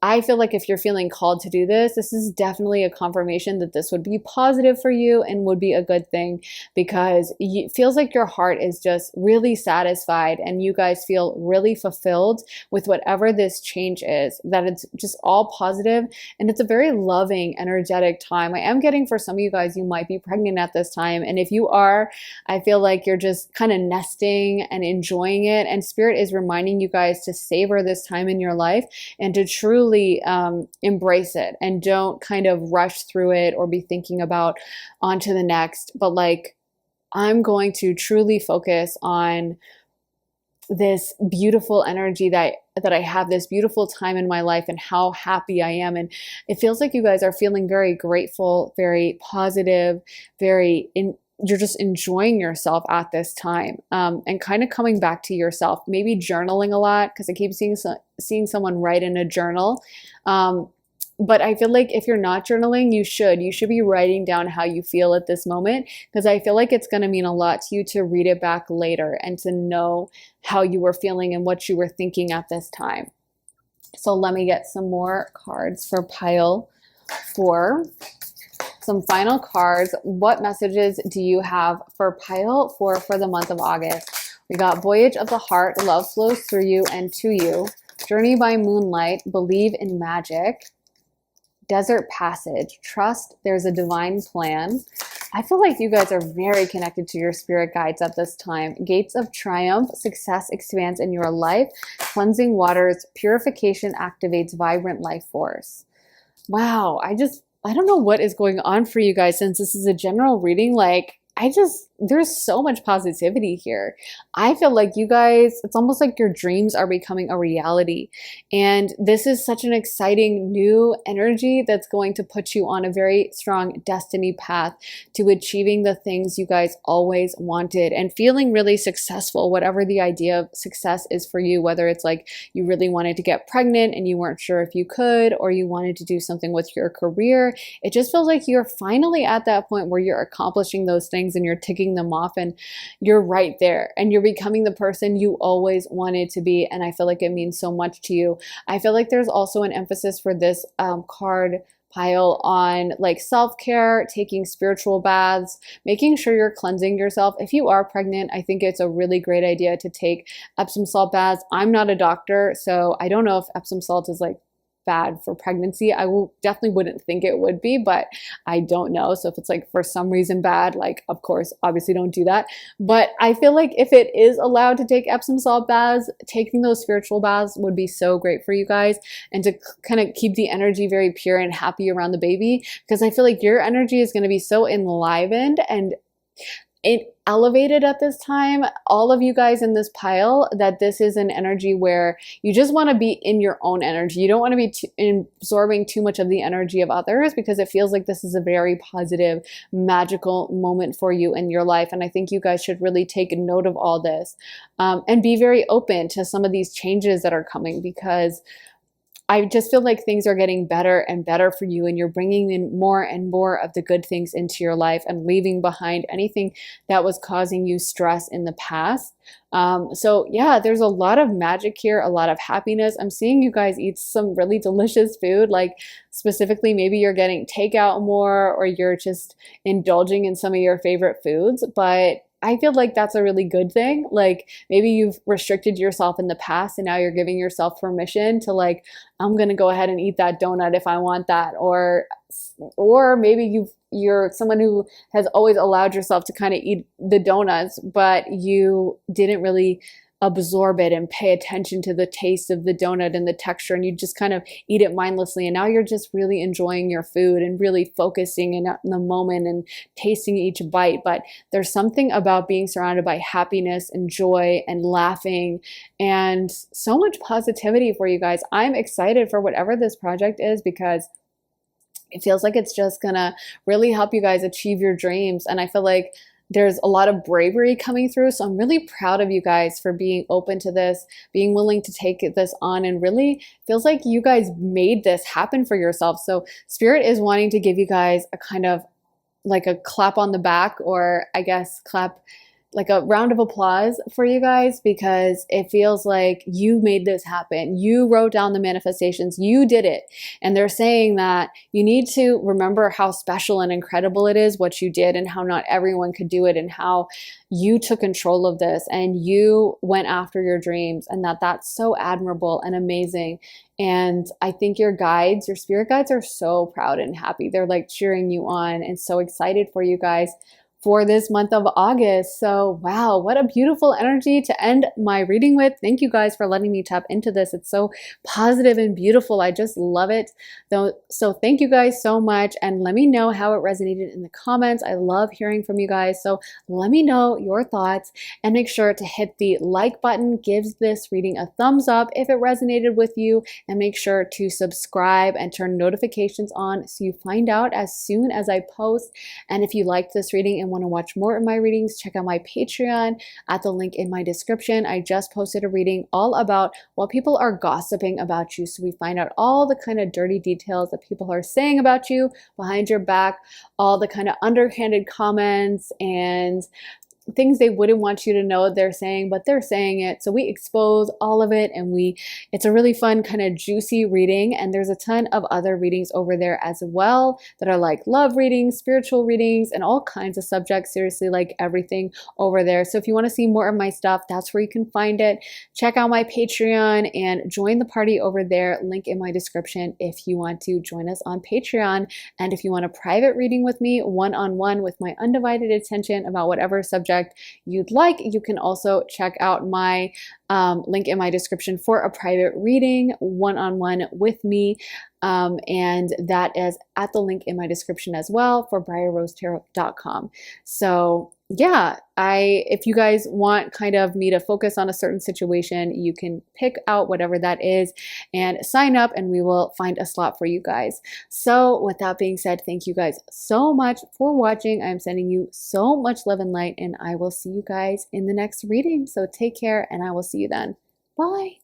I feel like if you're feeling called to do this, this is definitely a confirmation that this would be positive for you and would be a good thing, because it feels like your heart is just really satisfied and you guys feel really fulfilled with whatever this change is, that it's just all positive and it's a very loving, energetic time. I am getting for some of you guys, you might be pregnant at this time. And if you are, I feel like you're just kind of nesting and enjoying it. And Spirit is reminding you guys to savor this time in your life and to truly embrace it, and don't kind of rush through it or be thinking about on to the next. But like, I'm going to truly focus on this beautiful energy that I have, this beautiful time in my life, and how happy I am. And it feels like you guys are feeling very grateful, very positive, you're just enjoying yourself at this time, and kind of coming back to yourself, maybe journaling a lot, because I keep seeing someone write in a journal. But I feel like if you're not journaling, you should be writing down how you feel at this moment, because I feel like it's going to mean a lot to you to read it back later and to know how you were feeling and what you were thinking at this time. So let me get some more cards for pile 4. Some final cards. What messages do you have for pile 4 for the month of August? We got Voyage of the Heart, love flows through you and to you. Journey by moonlight, believe in magic. Desert passage, trust there's a divine plan. I feel like you guys are very connected to your spirit guides at this time. Gates of triumph, success expands in your life. Cleansing waters, purification activates vibrant life force. Wow, I don't know what is going on for you guys, since this is a general reading. Like, there's so much positivity here. I feel like you guys, it's almost like your dreams are becoming a reality. And this is such an exciting new energy that's going to put you on a very strong destiny path to achieving the things you guys always wanted and feeling really successful, whatever the idea of success is for you, whether it's like you really wanted to get pregnant and you weren't sure if you could, or you wanted to do something with your career. It just feels like you're finally at that point where you're accomplishing those things and you're ticking them off, and you're right there and you're becoming the person you always wanted to be. And I feel like it means so much to you. I feel like there's also an emphasis for this card pile on like self-care, taking spiritual baths, making sure you're cleansing yourself. If you are pregnant, I think it's a really great idea to take Epsom salt baths. I'm not a doctor, so I don't know if Epsom salt is like bad for pregnancy. I definitely wouldn't think it would be, but I don't know. So if it's like for some reason bad, like of course, obviously don't do that. But I feel like if it is allowed to take Epsom salt baths, taking those spiritual baths would be so great for you guys, and to kind of keep the energy very pure and happy around the baby, because I feel like your energy is going to be so enlivened and elevated at this time, all of you guys in this pile, that this is an energy where you just want to be in your own energy. You don't want to be absorbing too much of the energy of others, because it feels like this is a very positive, magical moment for you in your life. And I think you guys should really take note of all this, and be very open to some of these changes that are coming, because I just feel like things are getting better and better for you, and you're bringing in more and more of the good things into your life and leaving behind anything that was causing you stress in the past. So yeah, there's a lot of magic here, a lot of happiness. I'm seeing you guys eat some really delicious food, like specifically maybe you're getting takeout more, or you're just indulging in some of your favorite foods. But I feel like that's a really good thing. Like maybe you've restricted yourself in the past and now you're giving yourself permission to like, I'm going to go ahead and eat that donut if I want that. Or maybe you're someone who has always allowed yourself to kind of eat the donuts, but you didn't really absorb it and pay attention to the taste of the donut and the texture, and you just kind of eat it mindlessly, and now you're just really enjoying your food and really focusing in the moment and tasting each bite. But there's something about being surrounded by happiness and joy and laughing and so much positivity for you guys. I'm excited for whatever this project is, because it feels like it's just gonna really help you guys achieve your dreams. And I feel like there's a lot of bravery coming through. So I'm really proud of you guys for being open to this, being willing to take this on, and really feels like you guys made this happen for yourself. So Spirit is wanting to give you guys a kind of like a clap on the back, or I guess clap, like a round of applause for you guys, because it feels like you made this happen. You wrote down the manifestations, you did it. And they're saying that you need to remember how special and incredible it is what you did, and how not everyone could do it, and how you took control of this and you went after your dreams, and that's so admirable and amazing. And I think your guides, your spirit guides, are so proud and happy. They're like cheering you on and so excited for you guys for this month of August. So wow, what a beautiful energy to end my reading with. Thank you guys for letting me tap into this. It's so positive and beautiful. I just love it. So thank you guys so much, and let me know how it resonated in the comments. I love hearing from you guys. So let me know your thoughts, and make sure to hit the like button. Gives this reading a thumbs up if it resonated with you, and make sure to subscribe and turn notifications on so you find out as soon as I post. And if you liked this reading and want to watch more of my readings, check out my Patreon at the link in my description. I just posted a reading all about what people are gossiping about you. So we find out all the kind of dirty details that people are saying about you behind your back, all the kind of underhanded comments and things they wouldn't want you to know they're saying, but they're saying it. So we expose all of it, and it's a really fun kind of juicy reading. And there's a ton of other readings over there as well that are like love readings, spiritual readings, and all kinds of subjects. Seriously, like everything over there. So if you want to see more of my stuff, that's where you can find it. Check out my Patreon and join the party over there. Link in my description if you want to join us on Patreon. And if you want a private reading with me, one-on-one with my undivided attention about whatever subject you'd like, you can also check out my link in my description for a private reading one-on-one with me. And that is at the link in my description as well for briarrosetarot.com. So yeah, if you guys want kind of me to focus on a certain situation, you can pick out whatever that is and sign up, and we will find a slot for you guys. So with that being said, thank you guys so much for watching. I'm sending you so much love and light, and I will see you guys in the next reading. So take care, and I will see you then. Bye.